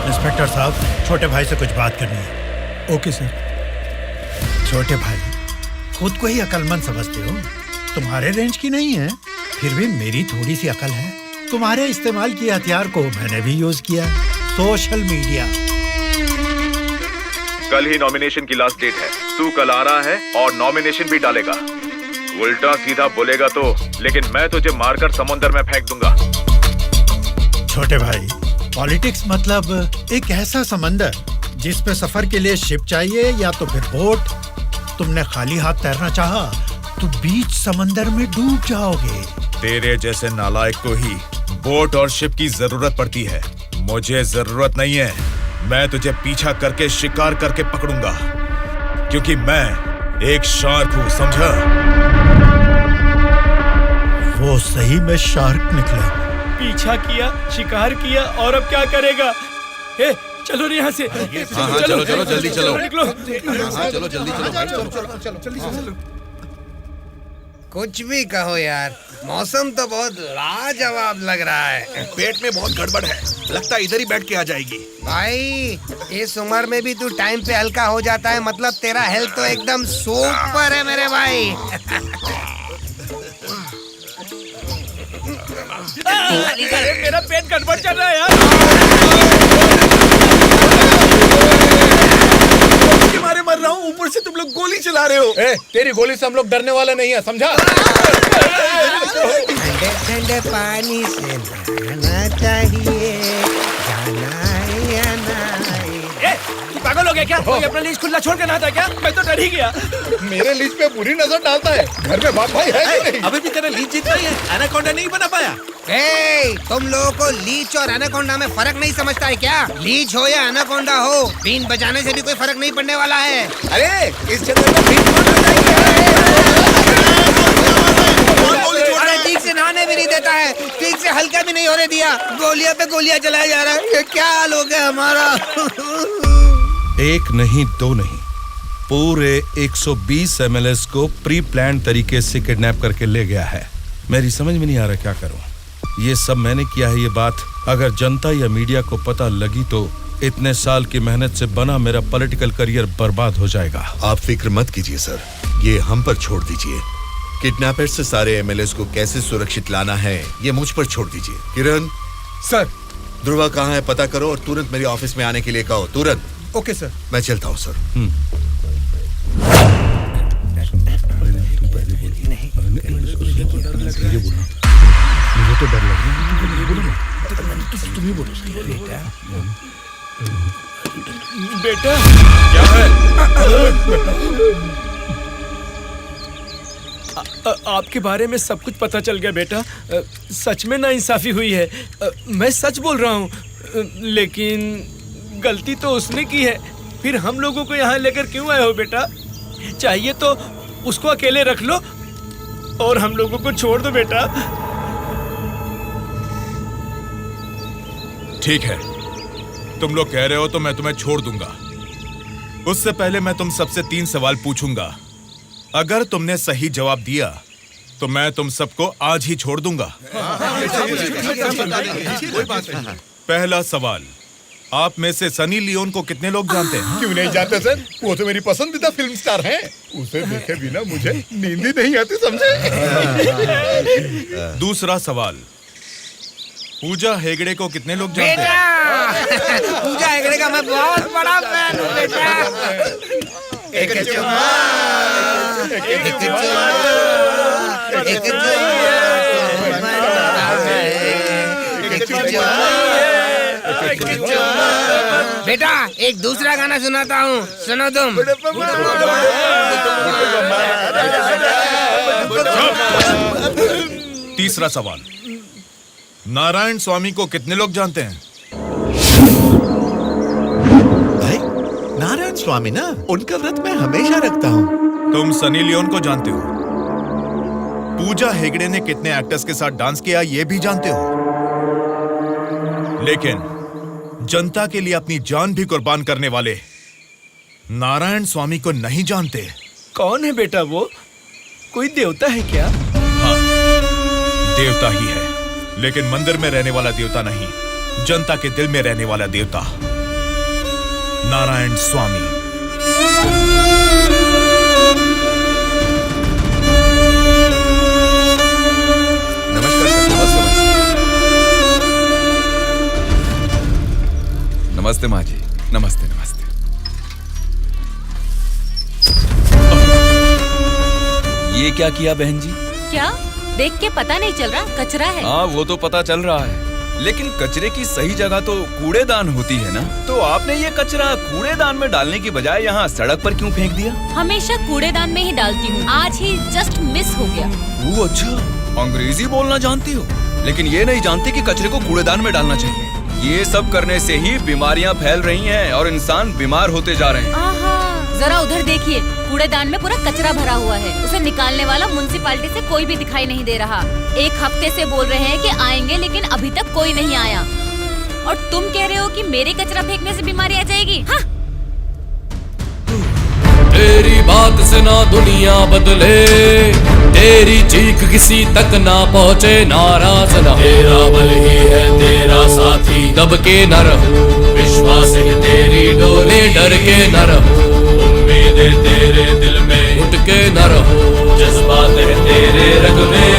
इंस्पेक्टर साहब, छोटे भाई से कुछ बात करनी है। Okay sir. छोटे भाई, खुद को ही अकलमंद समझते हो, तुम्हारे रेंज की नहीं है, फिर भी मेरी थोड़ी सी अकल है। तुम्हारे इस्तेमाल किए हथियार को मैंने भी यूज किया, सोशल मीडिया। कल ही नॉमिनेशन की लास्ट डेट है। तू कल आ रहा है और नॉमिनेशन भी डालेगा। उल्टा सीधा बोलेगा तो, लेकिन मैं तुझे मारकर समुद्र में फेंक दूंगा। छोटे भाई, पॉलिटिक्स मतलब एक ऐसा समंदर जिसपे सफर के लिए शिप चाहिए या तो फिर बोट। तुमने खाली हाथ तैरना चाहा तो बीच समंदर में डूब जाओगे। तेरे जैसे नालायक को ही बोट और शिप की जरूरत पड़ती है। मुझे जरूरत नहीं है। मैं तुझे पीछा करके शिकार करके पकड़ूंगा, क्योंकि मैं एक शार्क हूँ, समझा? वो सही में शार्क निकला। पीछा किया, शिकार किया, और अब क्या करेगा? चलो रे यहाँ से। हाँ, चलो चलो जल्दी चलो। निकलो। हाँ, चलो जल्दी चलो। कुछ भी कहो यार, मौसम तो बहुत लाजवाब लग रहा है। पेट में बहुत गड़बड़ है, लगता है इधर ही बैठ के आ जाएगी। भाई, इस उम्र में भी तू टाइम पे हल्का हो जाता है, मतलब तेरा हेल्थ तो एकदम सुपर है मेरे भाई। मेरा पेट गड़बड़ चल रहा है यार। मारे मर रहा हूँ, ऊपर से तुम लोग चला रहे हो? तेरी गोली से हम लोग डरने वाले नहीं है, समझा? ठंडे ठंडे पानी से नहाना चाहिए, जाना है या नहीं? तू पागल हो गया क्या? कोई अपना लीज खुला छोड़ के नहाता है क्या? मैं तो डर ही गया। मेरे लीज पे बुरी नजर डालता है। घर में बाप भाई है कि नहीं? अभी भी तेरा लीज जीतना ही है, एनाकोंडा नहीं बना पाया। तुम लोगों को लीच और एनाकोंडा में फर्क नहीं समझता है क्या? लीच हो या एनाकोंडा हो, बीन बजाने से भी कोई फर्क नहीं पड़ने वाला है। अरे इस जंगल में बीन अरे ठीक से नहाने भी नहीं देता है, ठीक से हल्का भी नहीं होने दिया, गोलियां पे गोलियां चलाया जा रहा है। ये क्या हाल हो गया हमारा? एक नहीं, दो नहीं, पूरे 120 एमएलएस को प्री प्लान तरीके से किडनैप करके ले गया है। मेरी समझ में नहीं आ रहा क्या करूं। ये सब मैंने किया है। ये बात अगर जनता या मीडिया को पता लगी तो इतने साल की मेहनत से बना मेरा पॉलिटिकल करियर बर्बाद हो जाएगा। आप फिक्र मत कीजिए सर, ये हम पर छोड़ दीजिए। किडनैपर से सारे एमएलएस को कैसे सुरक्षित लाना है ये मुझ पर छोड़ दीजिए। किरण सर, ध्रुवा कहाँ है पता करो और तुरंत मेरे ऑफिस में आने के लिए कहो, तुरंत। Okay sir. मैं चलता हूँ सर। मुझे तो डर लग रहा है। तुम ही बोलो। बेटा क्या है? आपके बारे में सब कुछ पता चल गया बेटा। सच में नाइंसाफी हुई है। मैं सच बोल रहा हूँ, लेकिन गलती तो उसने की है। फिर हम लोगों को यहाँ लेकर क्यों आए हो बेटा? चाहिए तो उसको अकेले रख लो और हम लोगों को छोड़ दो बेटा। ठीक है, तुम लोग कह रहे हो तो मैं तुम्हें छोड़ दूंगा। उससे पहले मैं तुम सबसे 3 सवाल पूछूंगा। अगर तुमने सही जवाब दिया तो मैं तुम सबको आज ही छोड़ दूंगा। पहला सवाल, आप में से सनी लियोन को कितने लोग जानते हैं? क्यों नहीं जानते सर, वो तो मेरी पसंदीदा फिल्म स्टार हैं। उसे देखे बिना मुझे नींद ही नहीं आती, समझे? दूसरा सवाल, पूजा हेगड़े को कितने लोग जानते हैं? पूजा हेगड़े का मैं बहुत बड़ा फैन हूँ बेटा। एक चुम्मा, एक चुम्मा, एक चुम्मा। बेटा एक दूसरा गाना सुनाता हूँ, सुनो तुम। तीसरा सवाल, नारायण स्वामी को कितने लोग जानते हैं? भाई नारायण स्वामी ना, उनका व्रत मैं हमेशा रखता हूँ। तुम सनी लियोन को जानते हो? पूजा हेगड़े ने कितने एक्टर्स के साथ डांस किया ये भी जानते हो? लेकिन जनता के लिए अपनी जान भी कुर्बान करने वाले नारायण स्वामी को नहीं जानते। कौन है बेटा वो? कोई देवता है क्या? हाँ, देवता ही है, लेकिन मंदिर में रहने वाला देवता नहीं, जनता के दिल में रहने वाला देवता, नारायण स्वामी। नमस्कार सर। नमस्ते माँ जी। नमस्ते नमस्ते। ये क्या किया बहन जी? क्या देख के पता नहीं चल रहा? कचरा है। हाँ वो तो पता चल रहा है, लेकिन कचरे की सही जगह तो कूड़ेदान होती है ना। तो आपने ये कचरा कूड़ेदान में डालने की बजाय यहाँ सड़क पर क्यों फेंक दिया? हमेशा कूड़ेदान में ही डालती हूँ, आज ही जस्ट मिस हो गया। वो अच्छा, अंग्रेजी बोलना जानती हो, लेकिन ये नहीं जानती कि कचरे को कूड़ेदान में डालना चाहिए। ये सब करने से ही बीमारियाँ फैल रही हैं और इंसान बीमार होते जा रहे हैं। जरा उधर देखिए, कूड़ेदान में पूरा कचरा भरा हुआ है। उसे निकालने वाला म्युनिसिपैलिटी से कोई भी दिखाई नहीं दे रहा। 1 हफ्ते से बोल रहे हैं कि आएंगे, लेकिन अभी तक कोई नहीं आया। और तुम कह रहे हो कि मेरे कचरा फेंकने से बीमारी आ जाएगी? हाँ? तेरी बात से ना दुनिया बदले, तेरी चीख किसी तक ना पहुँचे, नाराज न तेरा बल ही है तेरा साथी, दब के न रहो, विश्वास है तेरी डोले, डर के न रहो, उम्मीदें तेरे दिल में उठ के न रहो, जज्बात है तेरे रग में।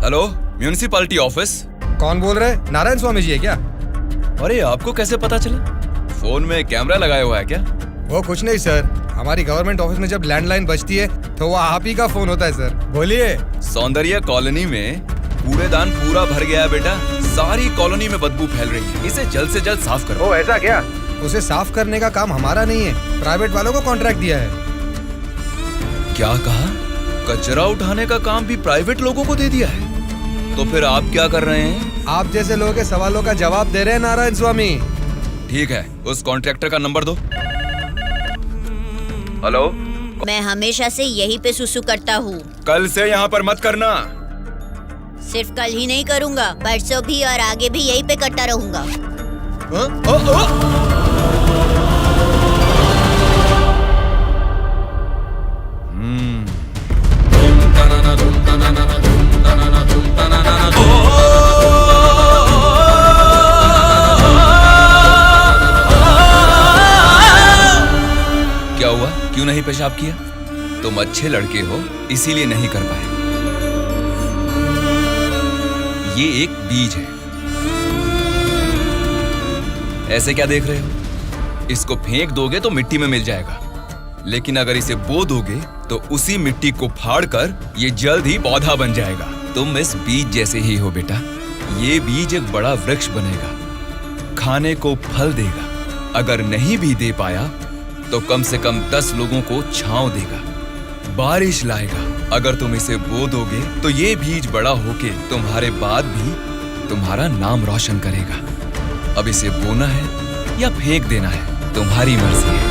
Hello, municipality office. कौन बोल रहा है? नारायण स्वामी जी है क्या? अरे आपको कैसे पता चला? फोन में कैमरा लगाया हुआ है क्या? वो कुछ नहीं सर, हमारी गवर्नमेंट ऑफिस में जब लैंडलाइन बजती है तो वो आप ही का फोन होता है सर। बोलिए। सौंदर्य कॉलोनी में कूड़ेदान पूरा भर गया है बेटा। सारी कॉलोनी में बदबू फैल रही है, इसे जल्द से जल्द साफ करो। ओ ऐसा क्या? उसे साफ करने का काम हमारा नहीं है, प्राइवेट वालों को कॉन्ट्रैक्ट दिया है। क्या कहा? कचरा उठाने का काम भी प्राइवेट लोगों को दे दिया है? तो फिर आप क्या कर रहे हैं? आप जैसे लोगों के सवालों का जवाब दे रहे हैं नारायण स्वामी। ठीक है, उस कॉन्ट्रैक्टर का नंबर दो। हेलो। मैं हमेशा से यहीं पे सुसु करता हूँ। कल से यहाँ पर मत करना। सिर्फ कल ही नहीं करूँगा, परसों भी और आगे भी यहीं पे करता रहूँगा। क्या हुआ? क्यों नहीं पेशाब किया? तुम अच्छे लड़के हो, इसीलिए नहीं कर पाए। ये एक बीज है। ऐसे क्या देख रहे हो? इसको फेंक दोगे तो मिट्टी में मिल जाएगा, लेकिन अगर इसे बो दोगे तो उसी मिट्टी को फाड़कर ये जल्द ही पौधा बन जाएगा। तुम इस बीज जैसे ही हो बेटा। ये बीज एक बड़ा वृक्ष बनेगा, खाने को फल देगा। अगर नहीं भी दे पाया तो कम से कम 10 लोगों को छांव देगा, बारिश लाएगा। अगर तुम इसे बो दोगे तो ये बीज बड़ा होके तुम्हारे बाद भी तुम्हारा नाम रोशन करेगा। अब इसे बोना है या फेंक देना है, तुम्हारी मर्जी है।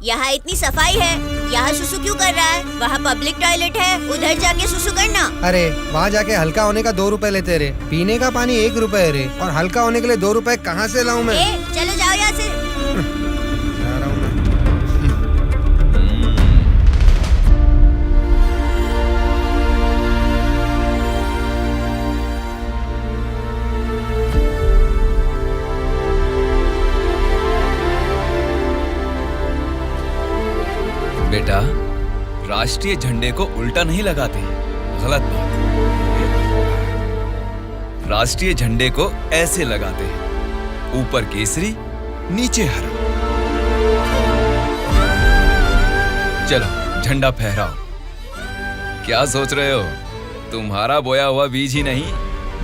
यहाँ इतनी सफाई है, यहाँ सुसु क्यों कर रहा है? वहाँ पब्लिक टॉयलेट है, उधर जाके सुसु करना। अरे वहाँ जाके हल्का होने का 2 रुपए लेते रे, पीने का पानी 1 रुपए रे, और हल्का होने के लिए 2 रुपए कहाँ से लाऊं मैं? चलो जाओ यहाँ से। जा रहा हूँ मैं। बेटा, राष्ट्रीय झंडे को उल्टा नहीं लगाते, गलत बात। राष्ट्रीय झंडे को ऐसे लगाते हैं, ऊपर केसरी, नीचे हरा। चलो झंडा फहराओ। क्या सोच रहे हो? तुम्हारा बोया हुआ बीज ही नहीं,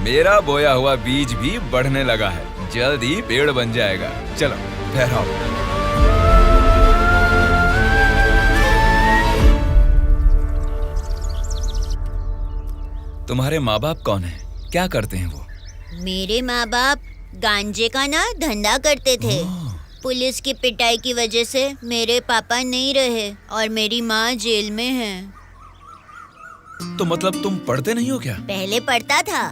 मेरा बोया हुआ बीज भी बढ़ने लगा है, जल्द ही पेड़ बन जाएगा। चलो फहराओ। तुम्हारे माँ बाप कौन हैं? क्या करते हैं वो? मेरे माँ बाप गांजे का ना धंधा करते थे। पुलिस की पिटाई की वजह से मेरे पापा नहीं रहे और मेरी माँ जेल में है। तो मतलब तुम पढ़ते नहीं हो क्या? पहले पढ़ता था,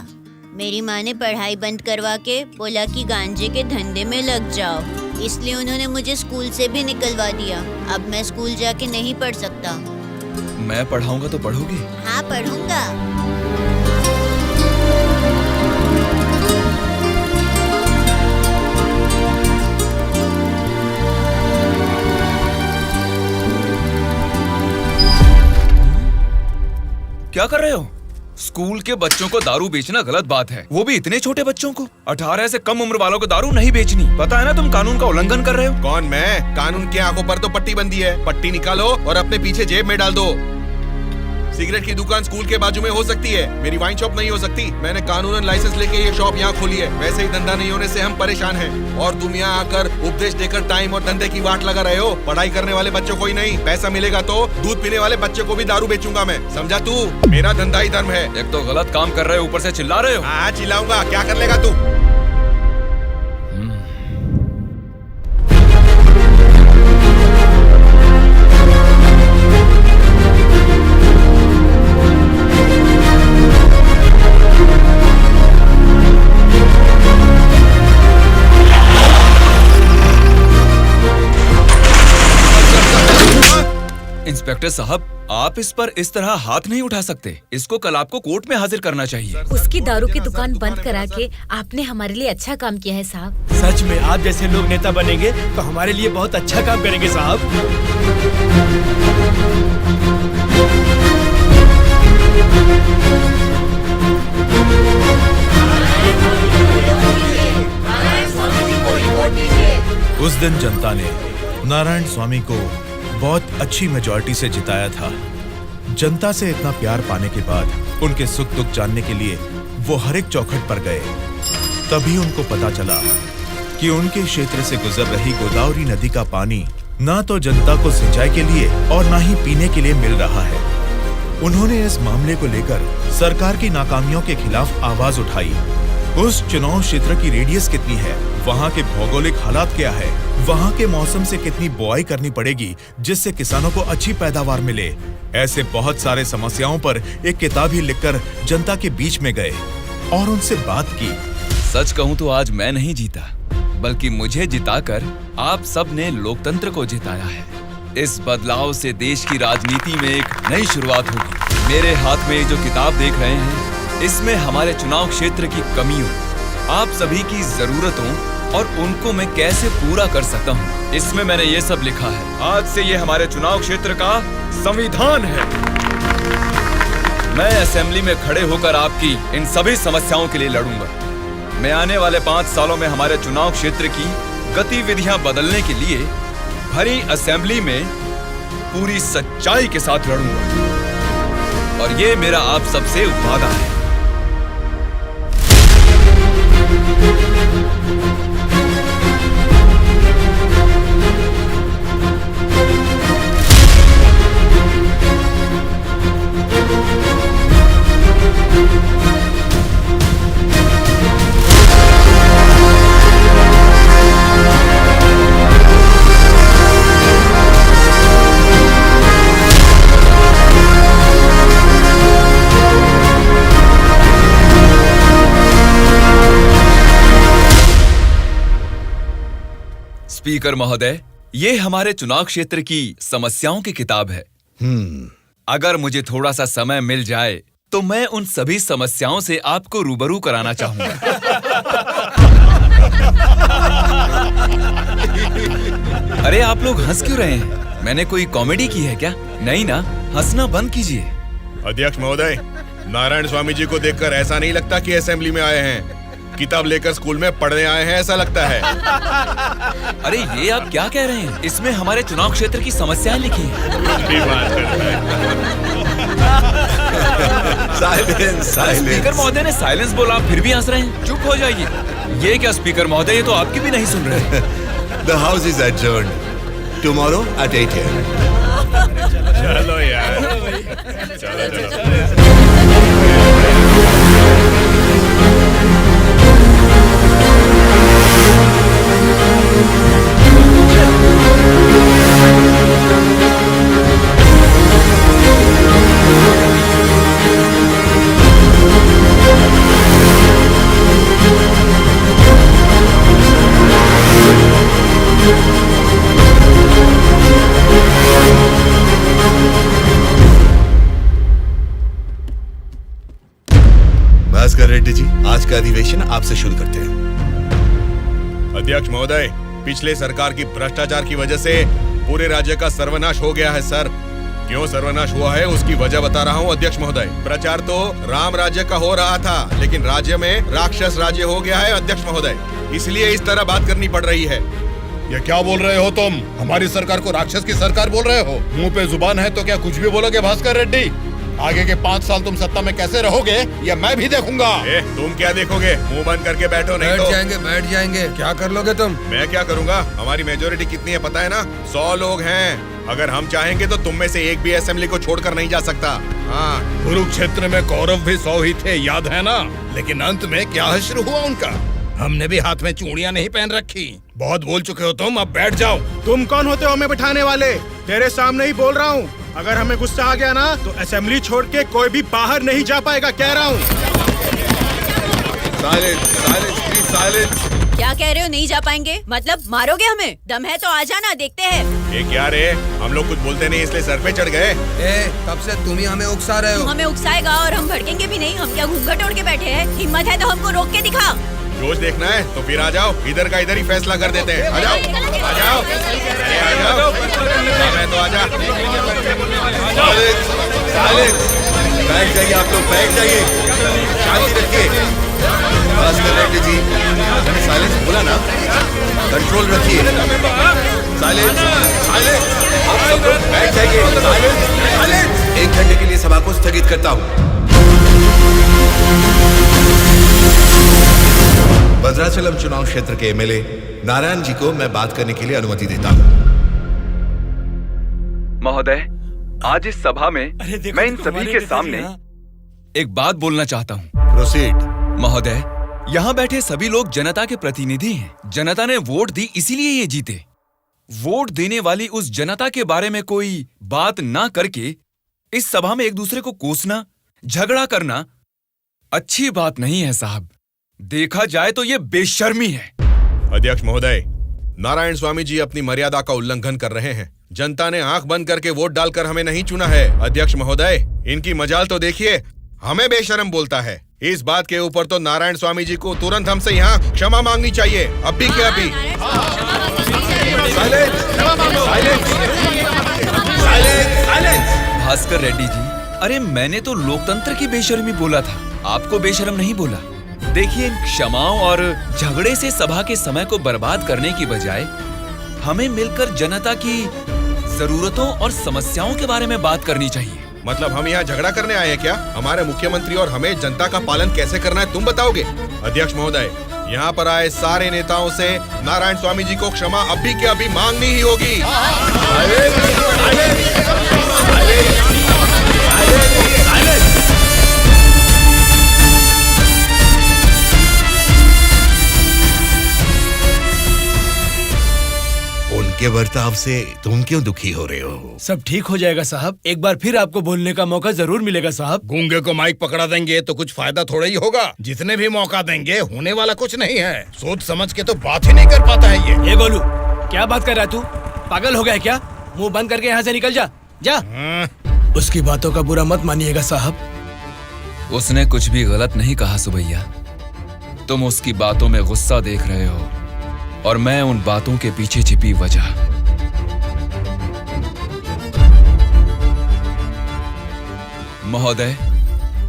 मेरी माँ ने पढ़ाई बंद करवा के बोला कि गांजे के धंधे में लग जाओ, इसलिए उन्होंने मुझे स्कूल से भी निकलवा दिया। अब मैं स्कूल जाके नहीं पढ़ सकता। मैं पढ़ाऊंगा तो पढ़ोगी? हाँ पढ़ूंगा। क्या कर रहे हो? स्कूल के बच्चों को दारू बेचना गलत बात है, वो भी इतने छोटे बच्चों को। 18 से कम उम्र वालों को दारू नहीं बेचनी। पता है ना तुम कानून का उल्लंघन कर रहे हो। कौन मैं? कानून की आंखों पर तो पट्टी बंदी है। पट्टी निकालो और अपने पीछे जेब में डाल दो। सिगरेट की दुकान स्कूल के बाजू में हो सकती है, मेरी वाइन शॉप नहीं हो सकती। मैंने कानूनन लाइसेंस लेके ये शॉप यहाँ खोली है। वैसे ही धंधा नहीं होने से हम परेशान हैं और तुम यहाँ आकर उपदेश देकर टाइम और धंधे की वाट लगा रहे हो। पढ़ाई करने वाले बच्चों को ही नहीं, पैसा मिलेगा तो दूध पीने वाले बच्चे को भी दारू बेचूंगा मैं, समझा तू? मेरा धंधा ही धर्म है। एक तो गलत काम कर रहे हो, ऊपर से चिल्ला रहे हो। हाँ चिल्लाऊंगा, क्या कर लेगा तू? इंस्पेक्टर साहब, आप इस पर इस तरह हाथ नहीं उठा सकते। इसको कल आपको कोर्ट में हाजिर करना चाहिए। उसकी दारू की दुकान बंद करा के आपने हमारे लिए अच्छा काम किया है साहब। सच में आप जैसे लोग नेता बनेंगे तो हमारे लिए बहुत अच्छा काम करेंगे साहब। उस दिन जनता ने नारायण स्वामी को बहुत अच्छी मेजॉरिटी से जिताया था। जनता से इतना प्यार पाने के बाद उनके सुख दुख जानने के लिए वो हर एक चौखट पर गए। तभी उनको पता चला कि उनके क्षेत्र से गुजर रही गोदावरी नदी का पानी ना तो जनता को सिंचाई के लिए और ना ही पीने के लिए मिल रहा है। उन्होंने इस मामले को लेकर सरकार की नाकामियों के खिलाफ आवाज उठाई। उस चुनाव क्षेत्र की रेडियस कितनी है, वहाँ के भौगोलिक हालात क्या है, वहाँ के मौसम से कितनी बुआई करनी पड़ेगी जिससे किसानों को अच्छी पैदावार मिले, ऐसे बहुत सारे समस्याओं पर एक किताब ही लिखकर जनता के बीच में गए और उनसे बात की। सच कहूँ तो आज मैं नहीं जीता, बल्कि मुझे जिताकर आप सब ने लोकतंत्र को जिताया है। इस बदलाव से देश की राजनीति में एक नई शुरुआत होगी। मेरे हाथ में जो किताब देख रहे हैं, इसमें हमारे चुनाव क्षेत्र की कमियों, आप सभी की जरूरतों और उनको मैं कैसे पूरा कर सकता हूँ, इसमें मैंने ये सब लिखा है। आज से ये हमारे चुनाव क्षेत्र का संविधान है। मैं असेंबली में खड़े होकर आपकी इन सभी समस्याओं के लिए लड़ूंगा। मैं आने वाले 5 सालों में हमारे चुनाव क्षेत्र की गतिविधियां बदलने के लिए भरी असेंबली में पूरी सच्चाई के साथ लड़ूंगा और ये मेरा आप सबसे वादा है। स्पीकर महोदय, ये हमारे चुनाव क्षेत्र की समस्याओं की किताब है। अगर मुझे थोड़ा सा समय मिल जाए तो मैं उन सभी समस्याओं से आपको रूबरू कराना चाहूंगा। अरे आप लोग हंस क्यों रहे हैं? मैंने कोई कॉमेडी की है क्या? नहीं ना, हंसना बंद कीजिए। अध्यक्ष महोदय, नारायण स्वामी जी को देखकर ऐसा नहीं लगता कि असेंबली में आए हैं, किताब लेकर स्कूल में पढ़ने आए हैं ऐसा लगता है। अरे ये आप क्या कह रहे हैं? इसमें हमारे चुनाव क्षेत्र की समस्याएं लिखी हैं। स्पीकर महोदय ने साइलेंस बोला, आप फिर भी हंस रहे हैं। चुप हो जाइए। ये क्या स्पीकर महोदय, ये तो आपकी भी नहीं सुन रहे। The house is adjourned. Tomorrow at 8 a.m. चलो यार, चलो। भास्कर रेड्डी जी, आज का अधिवेशन आपसे शुरू करते हैं। अध्यक्ष महोदय, पिछले सरकार की भ्रष्टाचार की वजह से पूरे राज्य का सर्वनाश हो गया है सर। क्यों सर्वनाश हुआ है उसकी वजह बता रहा हूँ अध्यक्ष महोदय। प्रचार तो राम राज्य का हो रहा था, लेकिन राज्य में राक्षस राज्य हो गया है अध्यक्ष महोदय, इसलिए इस तरह बात करनी पड़ रही है। ये क्या बोल रहे हो तुम? हमारी सरकार को राक्षस की सरकार बोल रहे हो? मुंह पे जुबान है तो क्या कुछ भी बोलोगे भास्कर रेड्डी? आगे के 5 साल तुम सत्ता में कैसे रहोगे ये मैं भी देखूंगा। तुम क्या देखोगे? मुंह बंद करके बैठो, नहीं तो बैठ जाएंगे। क्या कर लोगे तुम? मैं क्या करूंगा? हमारी मेजोरिटी कितनी है पता है ना? 100 लोग हैं। अगर हम चाहेंगे तो तुम में से एक भी असेंबली को छोड़कर नहीं जा सकता। हाँ, कुरुक्षेत्र में कौरव भी 100 ही थे, याद है ना? लेकिन अंत में क्या हश्र हुआ उनका? हमने भी हाथ में चूड़ियां नहीं पहन रखी। बहुत बोल चुके हो तुम, अब बैठ जाओ। तुम कौन होते हो हमें बिठाने वाले? तेरे सामने ही बोल रहा हूँ, अगर हमें गुस्सा आ गया ना तो असेंबली छोड़ के कोई भी बाहर नहीं जा पाएगा, कह रहा हूँ। क्या कह रहे हो? नहीं जा पाएंगे मतलब मारोगे हमें? दम है तो आ जाना, देखते हैं। ये क्या रे? हम लोग कुछ बोलते नहीं इसलिए सर पे चढ़ गए। तब से तुम ही हमें उकसा रहे हो। हमें उकसाएगा और हम भड़केंगे भी नहीं। हम क्या घूंघट ओढ़ के बैठे हैं? हिम्मत है तो हमको रोक के दिखा। जोश देखना है तो फिर आ जाओ, इधर का इधर ही फैसला कर देते हैं। आ जाओ, आ जाओ, आ जाओ। मैं तो आ जा। बैठ जाइए आप लोग, बैठ जाइए, शांति रखिए। रेड्डी जी, मैंने साइलेंस बोला ना, कंट्रोल रखिए। साइलेंस, साइलेंस, आप सब लोग बैठ जाइए। Silence, silence. 1 घंटे के लिए सभा को स्थगित करता हूँ। भद्राचलम चुनाव क्षेत्र के एमएलए नारायण जी को मैं बात करने के लिए अनुमति देता हूँ। महोदय, आज इस सभा में मैं इन सभी के सामने एक बात बोलना चाहता हूँ। प्रोसीड। महोदय, यहाँ बैठे सभी लोग जनता के प्रतिनिधि हैं। जनता ने वोट दी इसीलिए ये जीते। वोट देने वाली उस जनता के बारे में कोई बात ना करके इस सभा में एक दूसरे को कोसना, झगड़ा करना अच्छी बात नहीं है साहब। देखा जाए तो ये बेशर्मी है। अध्यक्ष महोदय, नारायण स्वामी जी अपनी मर्यादा का उल्लंघन कर रहे हैं। जनता ने आंख बंद करके वोट डालकर हमें नहीं चुना है। अध्यक्ष महोदय, इनकी मजाल तो देखिए, हमें बेशरम बोलता है। इस बात के ऊपर तो नारायण स्वामी जी को तुरंत हमसे यहाँ क्षमा मांगनी चाहिए, अभी के अभी। भास्कर रेड्डी जी, अरे मैंने तो लोकतंत्र की बेशर्मी बोला था, आपको बेशरम नहीं बोला। देखिए, इन क्षमाओं और झगड़े से सभा के समय को बर्बाद करने की बजाय हमें मिलकर जनता की जरूरतों और समस्याओं के बारे में बात करनी चाहिए। मतलब हम यहाँ झगड़ा करने आए हैं क्या? हमारे मुख्यमंत्री और हमें जनता का पालन कैसे करना है तुम बताओगे? अध्यक्ष महोदय, यहाँ पर आए सारे नेताओं से नारायण स्वामी जी को क्षमा अभी के अभी मांगनी ही होगी। उनके बर्ताव से तुम क्यों दुखी हो रहे हो? सब ठीक हो जाएगा साहब, एक बार फिर आपको बोलने का मौका जरूर मिलेगा साहब। गूंगे को माइक पकड़ा देंगे तो कुछ फायदा थोड़ा ही होगा। जितने भी मौका देंगे होने वाला कुछ नहीं है। सोच समझ के तो बात ही नहीं कर पाता है ये। गोलू, क्या बात कर रहा है तू? पागल हो गया है क्या? मुंह बंद करके यहाँ से निकल जा, जा। उसकी बातों का बुरा मत मानिएगा साहब। उसने कुछ भी गलत नहीं कहा सुबैया। तुम उसकी बातों में गुस्सा देख रहे हो और मैं उन बातों के पीछे छिपी वजह। महोदय,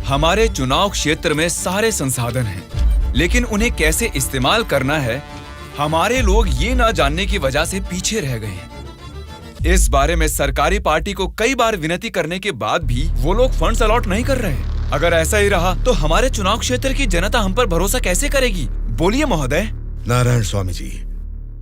हमारे चुनाव क्षेत्र में सारे संसाधन हैं, लेकिन उन्हें कैसे इस्तेमाल करना है हमारे लोग ये ना जानने की वजह से पीछे रह गए हैं। इस बारे में सरकारी पार्टी को कई बार विनती करने के बाद भी वो लोग फंड्स अलॉट नहीं कर रहे हैं। अगर ऐसा ही रहा तो हमारे चुनाव क्षेत्र की जनता हम पर भरोसा कैसे करेगी? बोलिए महोदय। नारायण स्वामी जी,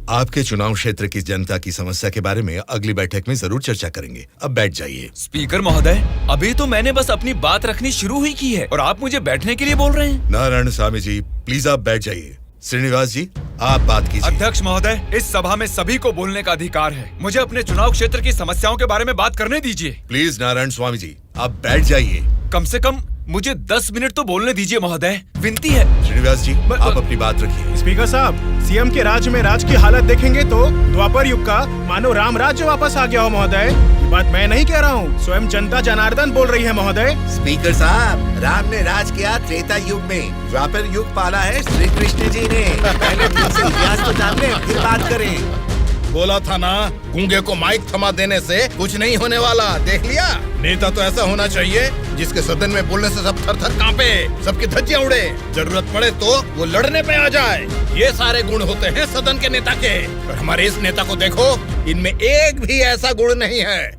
आपके चुनाव क्षेत्र की जनता की समस्या के बारे में अगली बैठक में जरूर चर्चा करेंगे। अब बैठ जाइए। स्पीकर महोदय, अभी तो मैंने बस अपनी बात रखनी शुरू ही की है और आप मुझे बैठने के लिए बोल रहे हैं। नारायण स्वामी जी, प्लीज आप बैठ जाइए। श्रीनिवास जी, आप बात कीजिए। अध्यक्ष महोदय, इस सभा में सभी को बोलने का अधिकार है। मुझे अपने चुनाव क्षेत्र की समस्याओं के बारे में बात करने दीजिए। प्लीज नारायण स्वामी जी, आप बैठ जाइए। कम से कम मुझे 10 मिनट तो बोलने दीजिए महोदय, विनती है। श्रीनिवास जी, आप अपनी बात रखिए। स्पीकर साहब, सीएम के राज्य में राज की हालत देखेंगे तो द्वापर युग का मानो राम राज्य वापस आ गया हो महोदय। ये बात मैं नहीं कह रहा हूँ, स्वयं जनता जनार्दन बोल रही है महोदय। स्पीकर साहब, राम ने राज किया त्रेता युग में, द्वापर युग पाला है श्री कृष्ण जी ने। पहले ठीक से इतिहास को जान ले, फिर बात करें। बोला था ना, गूंगे को माइक थमा देने से कुछ नहीं होने वाला। देख लिया, नेता तो ऐसा होना चाहिए जिसके सदन में बोलने से सब थर थर कांपे, सबकी धज्जियां उड़े, जरूरत पड़े तो वो लड़ने पे आ जाए। ये सारे गुण होते हैं सदन के नेता के। और हमारे इस नेता को देखो, इनमें एक भी ऐसा गुण नहीं है।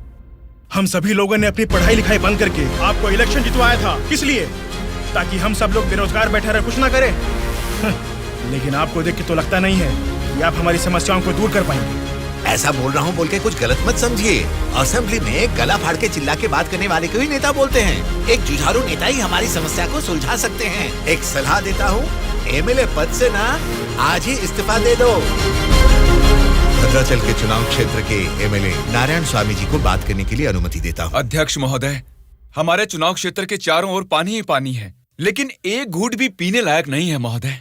हम सभी लोगों ने अपनी पढ़ाई लिखाई बंद करके आपको इलेक्शन जितवाया था। किस लिए? ताकि हम सब लोग बेरोजगार बैठे रहे, कुछ ना करें। लेकिन आपको देख के तो लगता नहीं है कि आप हमारी समस्याओं को दूर कर पाएंगे। ऐसा बोल रहा हूँ बोल के कुछ गलत मत समझिए। असेंबली में गला फाड़ के चिल्ला के बात करने वाले को ही नेता बोलते हैं। एक जुझारू नेता ही हमारी समस्या को सुलझा सकते हैं। एक सलाह देता हूँ, एमएलए पद से ना आज ही इस्तीफा दे दो। भद्राचल के चुनाव क्षेत्र के एमएलए नारायण स्वामी जी को बात करने के लिए अनुमति देता हूँ। अध्यक्ष महोदय, हमारे चुनाव क्षेत्र के चारों ओर पानी ही पानी है, लेकिन एक घूंट भी पीने लायक नहीं है महोदय।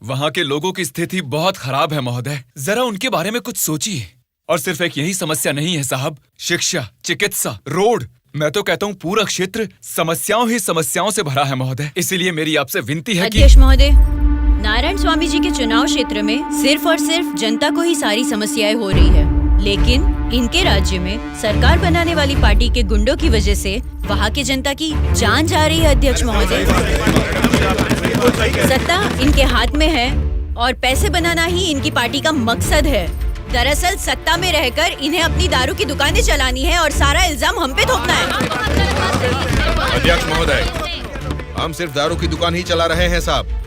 वहाँ के लोगों की स्थिति बहुत खराब है महोदय, जरा उनके बारे में कुछ सोचिए। और सिर्फ एक यही समस्या नहीं है साहब, शिक्षा, चिकित्सा, रोड, मैं तो कहता हूँ पूरा क्षेत्र समस्याओं ही समस्याओं से भरा है महोदय। इसीलिए मेरी आपसे विनती है कि अध्यक्ष महोदय, नारायण स्वामी जी के चुनाव क्षेत्र में सिर्फ और सिर्फ जनता को ही सारी समस्याएं हो रही है, लेकिन इनके राज्य में सरकार बनाने वाली पार्टी के गुंडों की वजह से वहाँ के जनता की जान जा रही है। अध्यक्ष महोदय, सत्ता इनके हाथ में है और पैसे बनाना ही इनकी पार्टी का मकसद है। दरअसल सत्ता में रहकर इन्हें अपनी दारू की दुकानें चलानी है और सारा इल्जाम हम पे थोपना है। अध्यक्ष महोदय, हम सिर्फ दारू की दुकान ही चला रहे हैं साहब।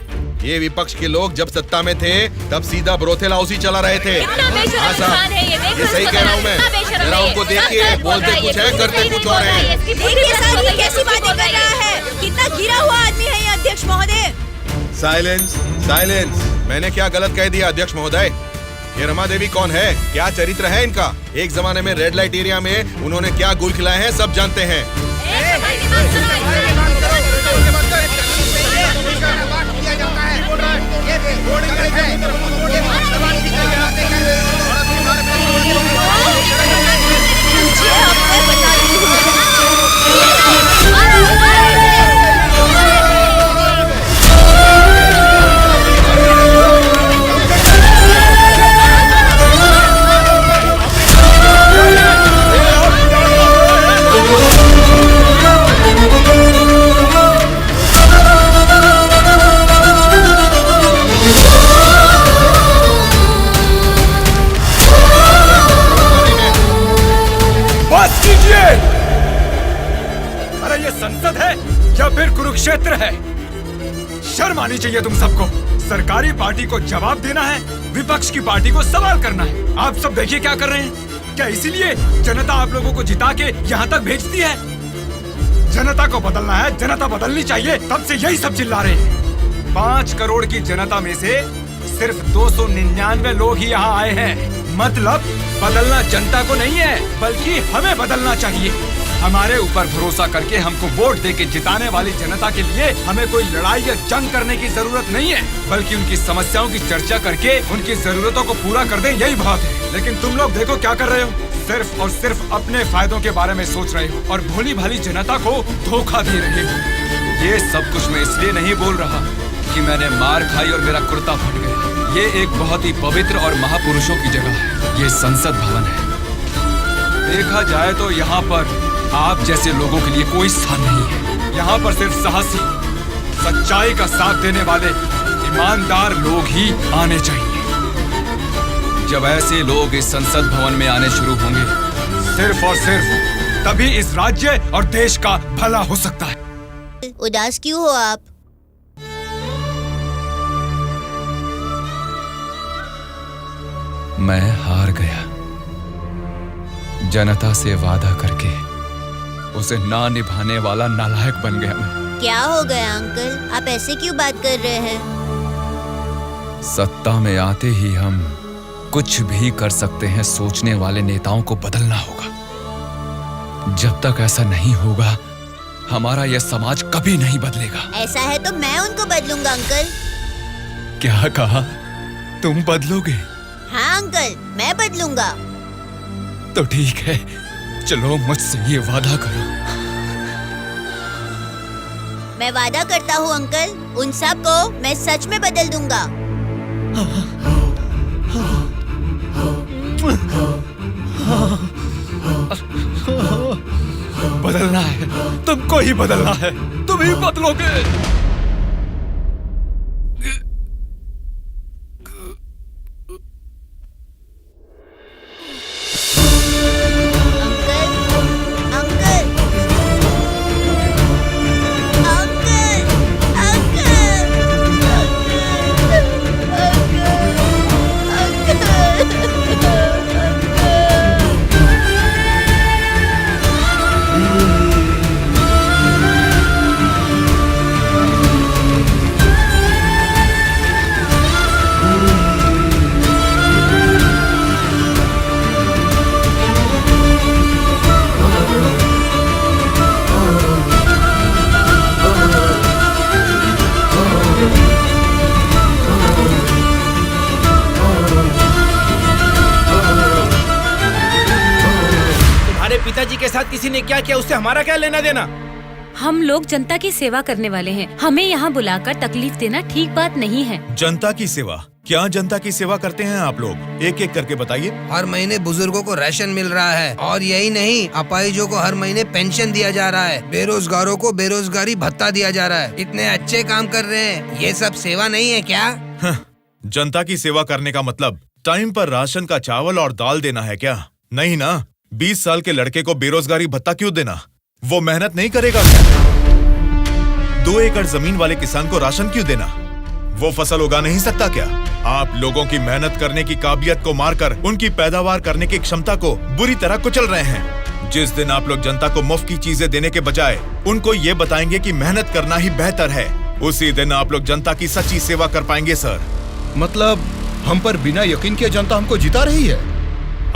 ये विपक्ष के लोग जब सत्ता में थे तब सीधा ब्रोथेल हाउस ही चला रहे थे। हाँ साहब, ये सही कह रहा हूँ मैं। जरा उनको देखिए, बोलते कुछ है करते कुछ और है। देखिए सर, ये कैसी बातें कर रहा है, कितना गिरा हुआ आदमी है ये अध्यक्ष महोदय। Silence, silence. मैंने क्या गलत कह दिया अध्यक्ष महोदय? ये रमा देवी कौन है, क्या चरित्र है इनका? एक जमाने में रेड लाइट एरिया में उन्होंने क्या गुल खिलाए हैं सब जानते हैं। अरे ये संसद है या फिर कुरुक्षेत्र है? शर्म आनी चाहिए तुम सबको। सरकारी पार्टी को जवाब देना है, विपक्ष की पार्टी को सवाल करना है। आप सब देखिए क्या कर रहे हैं। क्या इसीलिए जनता आप लोगों को जिता के यहाँ तक भेजती है? जनता को बदलना है, जनता बदलनी चाहिए, तब से यही सब चिल्ला रहे हैं। 5 करोड़ की जनता में से सिर्फ 299 लोग ही यहाँ आए हैं। मतलब बदलना जनता को नहीं है, बल्कि हमें बदलना चाहिए। हमारे ऊपर भरोसा करके हमको वोट देके जिताने वाली जनता के लिए हमें कोई लड़ाई या जंग करने की जरूरत नहीं है, बल्कि उनकी समस्याओं की चर्चा करके उनकी जरूरतों को पूरा कर दें, यही बहुत है। लेकिन तुम लोग देखो क्या कर रहे हो, सिर्फ और सिर्फ अपने फायदों के बारे में सोच रहे हो और भोली भाली जनता को धोखा दे रहे हो। ये सब कुछ मैं इसलिए नहीं बोल रहा कि मैंने मार खाई और मेरा कुर्ता फट गया। ये एक बहुत ही पवित्र और महापुरुषों की जगह है, ये संसद भवन है। देखा जाए तो यहाँ पर आप जैसे लोगों के लिए कोई स्थान नहीं है। यहाँ पर सिर्फ साहसी, सच्चाई का साथ देने वाले ईमानदार लोग ही आने चाहिए। जब ऐसे लोग इस संसद भवन में आने शुरू होंगे, सिर्फ और सिर्फ तभी इस राज्य और देश का भला हो सकता है। उदास क्यों हो आप? मैं हार गया। जनता से वादा करके उसे ना निभाने वाला नालायक बन गया मैं। क्या हो गया अंकल, आप ऐसे क्यों बात कर रहे हैं? सत्ता में आते ही हम कुछ भी कर सकते हैं सोचने वाले नेताओं को बदलना होगा। जब तक ऐसा नहीं होगा, हमारा यह समाज कभी नहीं बदलेगा। ऐसा है तो मैं उनको बदलूंगा अंकल। क्या कहा? तुम बदलोगे? हाँ अंकल, मैं बदलूंगा। तो ठीक है, चलो मुझसे ये वादा करो। मैं वादा करता हूँ अंकल, उन सब को मैं सच में बदल दूंगा। बदलना है, तुमको ही बदलना है, तुम ही बदलोगे। जनता जी के साथ किसी ने क्या किया उससे हमारा क्या लेना देना? हम लोग जनता की सेवा करने वाले हैं, हमें यहाँ बुलाकर तकलीफ देना ठीक बात नहीं है। जनता की सेवा? क्या जनता की सेवा करते हैं आप लोग? एक एक करके बताइए। हर महीने बुजुर्गों को राशन मिल रहा है, और यही नहीं, अपाहिजों को हर महीने पेंशन दिया जा रहा है, बेरोजगारों को बेरोजगारी भत्ता दिया जा रहा है। इतने अच्छे काम कर रहे हैं, ये सब सेवा नहीं है क्या? जनता की सेवा करने का मतलब टाइम पर राशन का चावल और दाल देना है क्या? नहीं ना। 20 साल के लड़के को बेरोजगारी भत्ता क्यों देना? वो मेहनत नहीं करेगा क्या? 2 एकड़ जमीन वाले किसान को राशन क्यों देना? वो फसल उगा नहीं सकता क्या? आप लोगों की मेहनत करने की काबिलियत को मारकर उनकी पैदावार करने की क्षमता को बुरी तरह कुचल रहे हैं। जिस दिन आप लोग जनता को मुफ्त की चीजें देने के बजाय उनको ये बताएंगे कि मेहनत करना ही बेहतर है, उसी दिन आप लोग जनता की सच्ची सेवा कर पाएंगे सर। मतलब हम पर बिना यकीन के जनता हमको जिता रही है।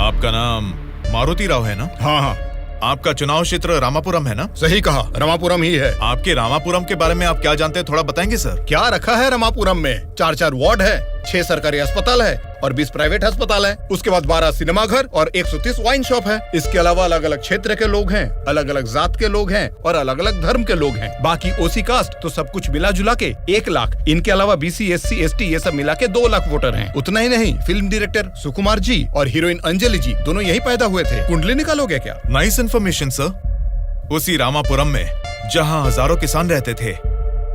आपका नाम मारुति राव है ना? हाँ हाँ। आपका चुनाव क्षेत्र रामापुरम है ना? सही कहा, रामापुरम ही है। आपके रामापुरम के बारे में आप क्या जानते हैं, थोड़ा बताएंगे सर? क्या रखा है रामापुरम में? 4 वार्ड है, 6 सरकारी अस्पताल है और 20 प्राइवेट अस्पताल है। उसके बाद 12 सिनेमा घर और 130 वाइन शॉप है। इसके अलावा अलग अलग क्षेत्र के लोग हैं, अलग अलग जात के लोग हैं और अलग अलग धर्म के लोग हैं। बाकी ओसी कास्ट तो सब कुछ मिला जुला के 1 लाख। इनके अलावा BC SC ST ये सब मिला के 2 लाख वोटर हैं। उतना ही नहीं, फिल्म डायरेक्टर सुकुमार जी और हीरोइन अंजलि जी दोनों यही पैदा हुए थे। कुंडली निकालोगे क्या? Nice information sir. उसी रामापुरम में जहाँ हजारों किसान रहते थे,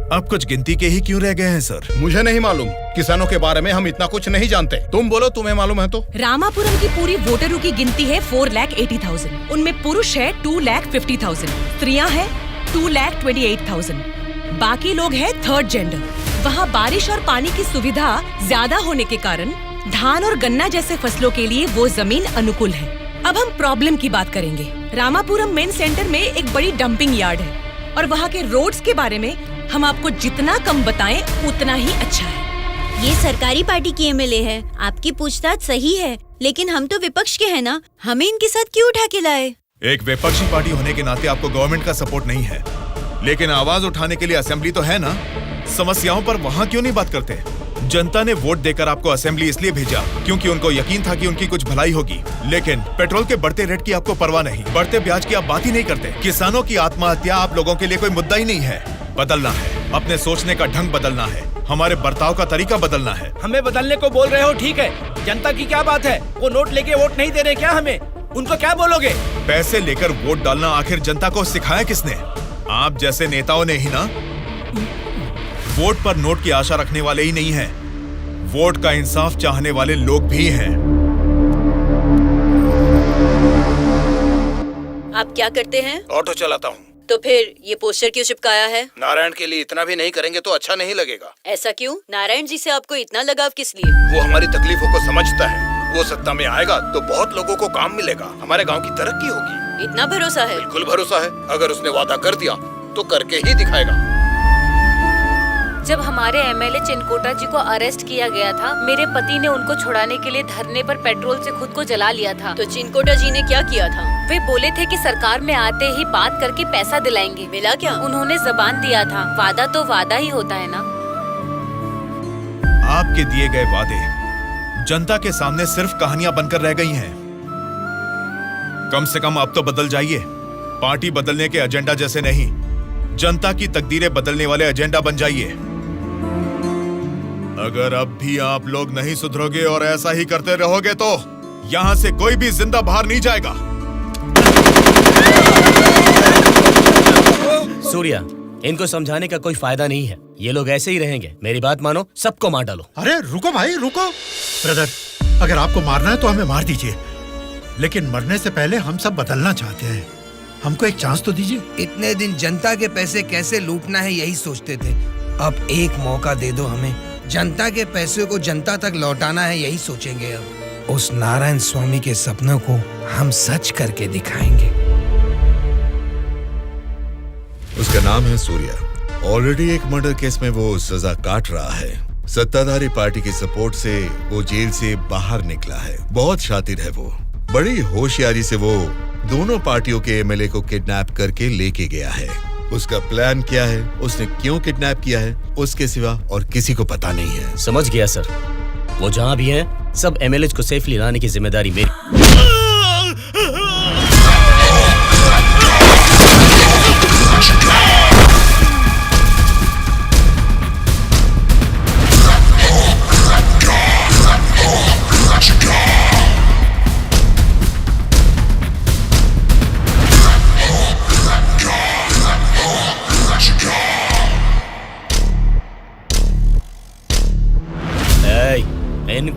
अब कुछ गिनती के ही क्यों रह गए हैं सर? मुझे नहीं मालूम, किसानों के बारे में हम इतना कुछ नहीं जानते। तुम बोलो, तुम्हें मालूम है तो? रामापुरम की पूरी वोटरों की गिनती है 4,80,000। उनमें पुरुष है 2,50,000, स्त्रियां हैं 2,28,000, बाकी लोग हैं 3rd जेंडर। वहाँ बारिश और पानी की सुविधा ज्यादा होने के कारण धान और गन्ना जैसे फसलों के लिए वो जमीन अनुकूल है। अब हम प्रॉब्लम की बात करेंगे। रामापुरम मेन सेंटर में एक बड़ी डंपिंग यार्ड है और वहाँ के रोड्स के बारे में हम आपको जितना कम बताएं उतना ही अच्छा है। ये सरकारी पार्टी की MLA है, आपकी पूछताछ सही है, लेकिन हम तो विपक्ष के हैं ना, हमें इनके साथ क्यों उठा के लाए? एक विपक्षी पार्टी होने के नाते आपको गवर्नमेंट का सपोर्ट नहीं है, लेकिन आवाज उठाने के लिए असेंबली तो है ना। समस्याओं पर वहाँ क्यों नहीं बात करते? जनता ने वोट देकर आपको असेंबली इसलिए भेजा क्योंकि उनको यकीन था कि उनकी कुछ भलाई होगी, लेकिन पेट्रोल के बढ़ते रेट की आपको परवाह नहीं, बढ़ते ब्याज की आप बात ही नहीं करते। किसानों की आत्महत्या आप लोगों के लिए कोई मुद्दा ही नहीं है। बदलना है, अपने सोचने का ढंग बदलना है, हमारे बर्ताव का तरीका बदलना है। हमें बदलने को बोल रहे हो, ठीक है, जनता की क्या बात है? वो नोट लेके वोट नहीं दे रहे क्या हमें? उनको क्या बोलोगे? पैसे लेकर वोट डालना आखिर जनता को सिखाया किसने? आप जैसे नेताओं ने ही ना। वोट पर नोट की आशा रखने वाले ही नहीं हैं, वोट का इंसाफ चाहने वाले लोग भी हैं। आप क्या करते हैं? ऑटो चलाता हूँ। तो फिर ये पोस्टर क्यों चिपकाया है? नारायण के लिए इतना भी नहीं करेंगे तो अच्छा नहीं लगेगा। ऐसा क्यों? नारायण जी से आपको इतना लगाव किस लिए? वो हमारी तकलीफों को समझता है। वो सत्ता में आएगा तो बहुत लोगों को काम मिलेगा, हमारे गांव की तरक्की होगी। इतना भरोसा है? बिल्कुल भरोसा है। अगर उसने वादा कर दिया तो करके ही दिखाएगा। जब हमारे MLA चिनकोटा जी को अरेस्ट किया गया था, मेरे पति ने उनको छुड़ाने के लिए धरने पर पेट्रोल से खुद को जला लिया था। तो चिनकोटा जी ने क्या किया था? वे बोले थे कि सरकार में आते ही बात करके पैसा दिलाएंगे। मिला क्या? उन्होंने जबान दिया था, वादा तो वादा ही होता है ना। आपके दिए गए वादे जनता के सामने सिर्फ कहानियां बनकर रह गई हैं। कम से कम अब तो बदल जाइए। पार्टी बदलने के एजेंडा जैसे नहीं, जनता की तकदीरें बदलने वाले एजेंडा बन जाइए। अगर अब भी आप लोग नहीं सुधरोगे और ऐसा ही करते रहोगे तो यहाँ से कोई भी जिंदा बाहर नहीं जाएगा। सूर्या, इनको समझाने का कोई फायदा नहीं है, ये लोग ऐसे ही रहेंगे। मेरी बात मानो, सबको मार डालो। अरे रुको भाई, रुको। ब्रदर, अगर आपको मारना है तो हमें मार दीजिए, लेकिन मरने से पहले हम सब बदलना चाहते हैं। हमको एक चांस तो दीजिए। इतने दिन जनता के पैसे कैसे लूटना है यही सोचते थे, अब एक मौका दे दो हमें। जनता के पैसे को जनता तक लौटाना है यही सोचेंगे। अब उस नारायण स्वामी के सपनों को हम सच करके दिखाएंगे। उसका नाम है सूर्या। ऑलरेडी एक मर्डर केस में वो सजा काट रहा है। सत्ताधारी पार्टी की सपोर्ट से वो जेल से बाहर निकला है। बहुत शातिर है वो। बड़ी होशियारी से वो दोनों पार्टियों के MLA को किडनैप करके लेके गया है। उसका प्लान क्या है, उसने क्यों किडनैप किया है, उसके सिवा और किसी को पता नहीं है। समझ गया सर। वो जहाँ भी हैं, सब MLAs को सेफली लाने की जिम्मेदारी मेरी।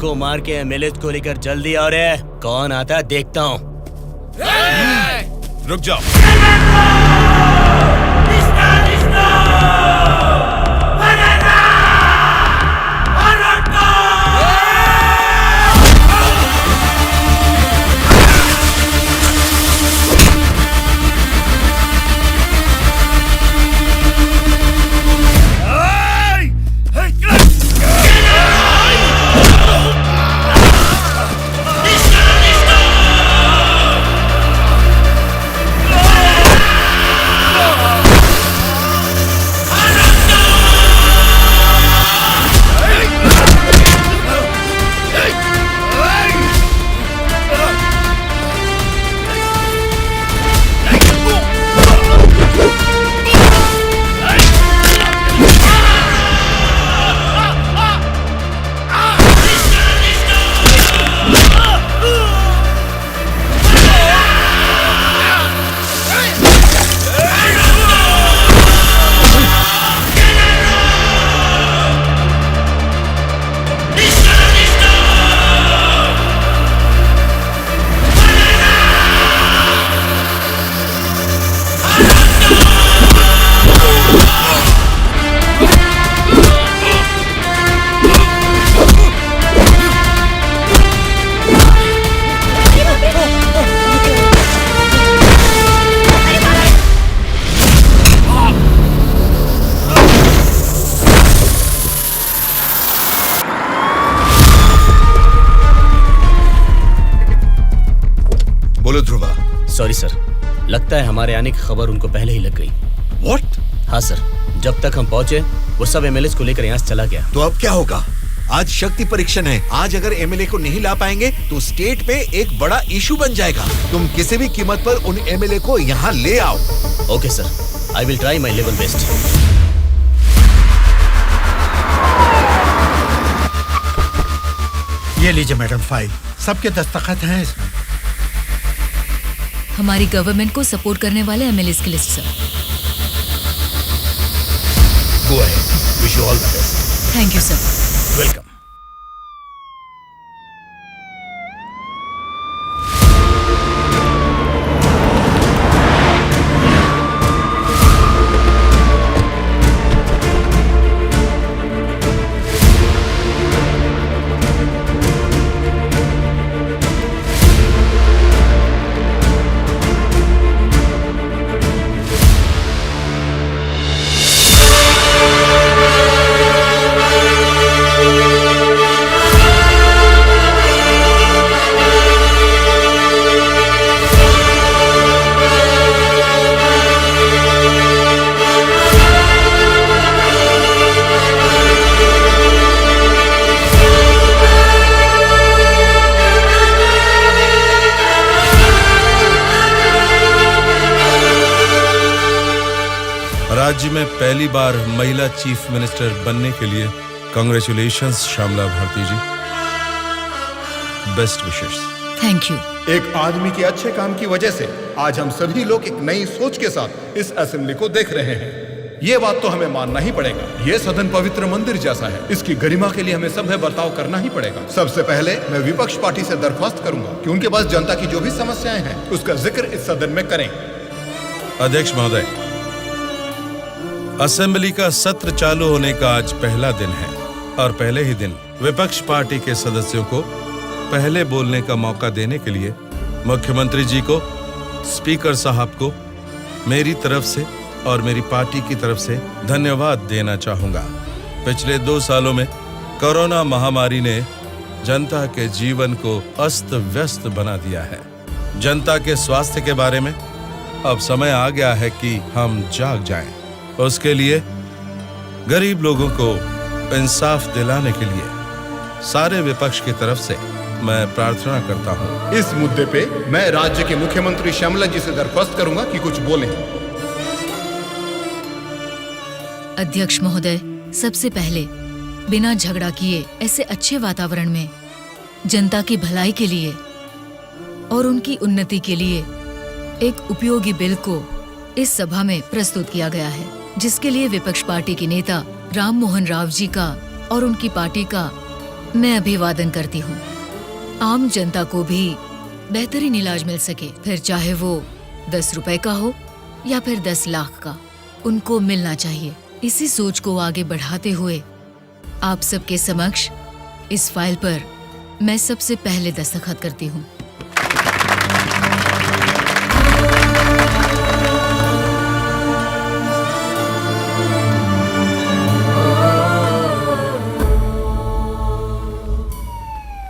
उनको मार के एमएलए को लेकर जल्दी आ रहे हैं। कौन आता है देखता हूँ। रुक जाओ। बोलो ध्रुवा। सॉरी सर, लगता है हमारे आने की खबर उनको पहले ही लग गई। What? हाँ सर, जब तक हम पहुंचे वो सब एमएलए को लेकर यहाँ से चला गया। तो अब क्या होगा? आज शक्ति परीक्षण है। आज अगर एमएलए को नहीं ला पाएंगे तो स्टेट पे एक बड़ा इशू बन जाएगा। तुम किसी भी कीमत पर उन एमएलए को यहाँ ले आओ। Okay sir, I will try my level best. ये लीजिए मैडम फाइल, सबके दस्तखत हैं इसमें। हमारी गवर्नमेंट को सपोर्ट करने वाले एमएलए की list sir. Go ahead, wish you all the best. Thank you sir. Welcome. राज्य में पहली बार महिला चीफ मिनिस्टर बनने के लिए congratulations Shyamala Bharti ji. Best wishes. Thank you. एक आदमी के अच्छे काम की वजह से आज हम सभी लोग एक नई सोच के साथ इस असेंबली को देख रहे हैं। ये बात तो हमें मानना ही पड़ेगा। ये सदन पवित्र मंदिर जैसा है। इसकी गरिमा के लिए हमें सभ्य बर्ताव करना ही पड़ेगा। सबसे पहले मैं विपक्ष पार्टी से दरख्वास्त करूंगा कि उनके पास जनता की जो भी समस्याएं हैं उसका जिक्र इस सदन में करें। अध्यक्ष महोदय, असेंबली का सत्र चालू होने का आज पहला दिन है और पहले ही दिन विपक्ष पार्टी के सदस्यों को पहले बोलने का मौका देने के लिए मुख्यमंत्री जी को, स्पीकर साहब को मेरी तरफ से और मेरी पार्टी की तरफ से धन्यवाद देना चाहूंगा। पिछले 2 सालों में कोरोना महामारी ने जनता के जीवन को अस्त व्यस्त बना दिया है। जनता के स्वास्थ्य के बारे में अब समय आ गया है कि हम जाग जाएं। उसके लिए गरीब लोगों को इंसाफ दिलाने के लिए सारे विपक्ष की तरफ से मैं प्रार्थना करता हूं। इस मुद्दे पे मैं राज्य के मुख्यमंत्री श्यामला जी से दरख्वास्त करूंगा कि कुछ बोलें। अध्यक्ष महोदय, सबसे पहले बिना झगड़ा किए ऐसे अच्छे वातावरण में जनता की भलाई के लिए और उनकी उन्नति के लिए एक उपयोगी बिल को इस सभा में प्रस्तुत किया गया है, जिसके लिए विपक्ष पार्टी के नेता राम मोहन राव जी का और उनकी पार्टी का मैं अभिवादन करती हूँ। आम जनता को भी बेहतरीन इलाज मिल सके, फिर चाहे वो 10 रुपए का हो या फिर 10 लाख का, उनको मिलना चाहिए। इसी सोच को आगे बढ़ाते हुए आप सबके समक्ष इस फाइल पर मैं सबसे पहले दस्तखत करती हूँ।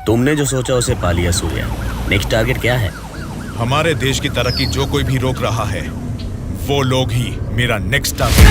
तुमने जो सोचा उसे पा लिया सूर्या। नेक्स्ट टारगेट क्या है? हमारे देश की तरक्की जो कोई भी रोक रहा है वो लोग ही मेरा नेक्स्ट टारगेट।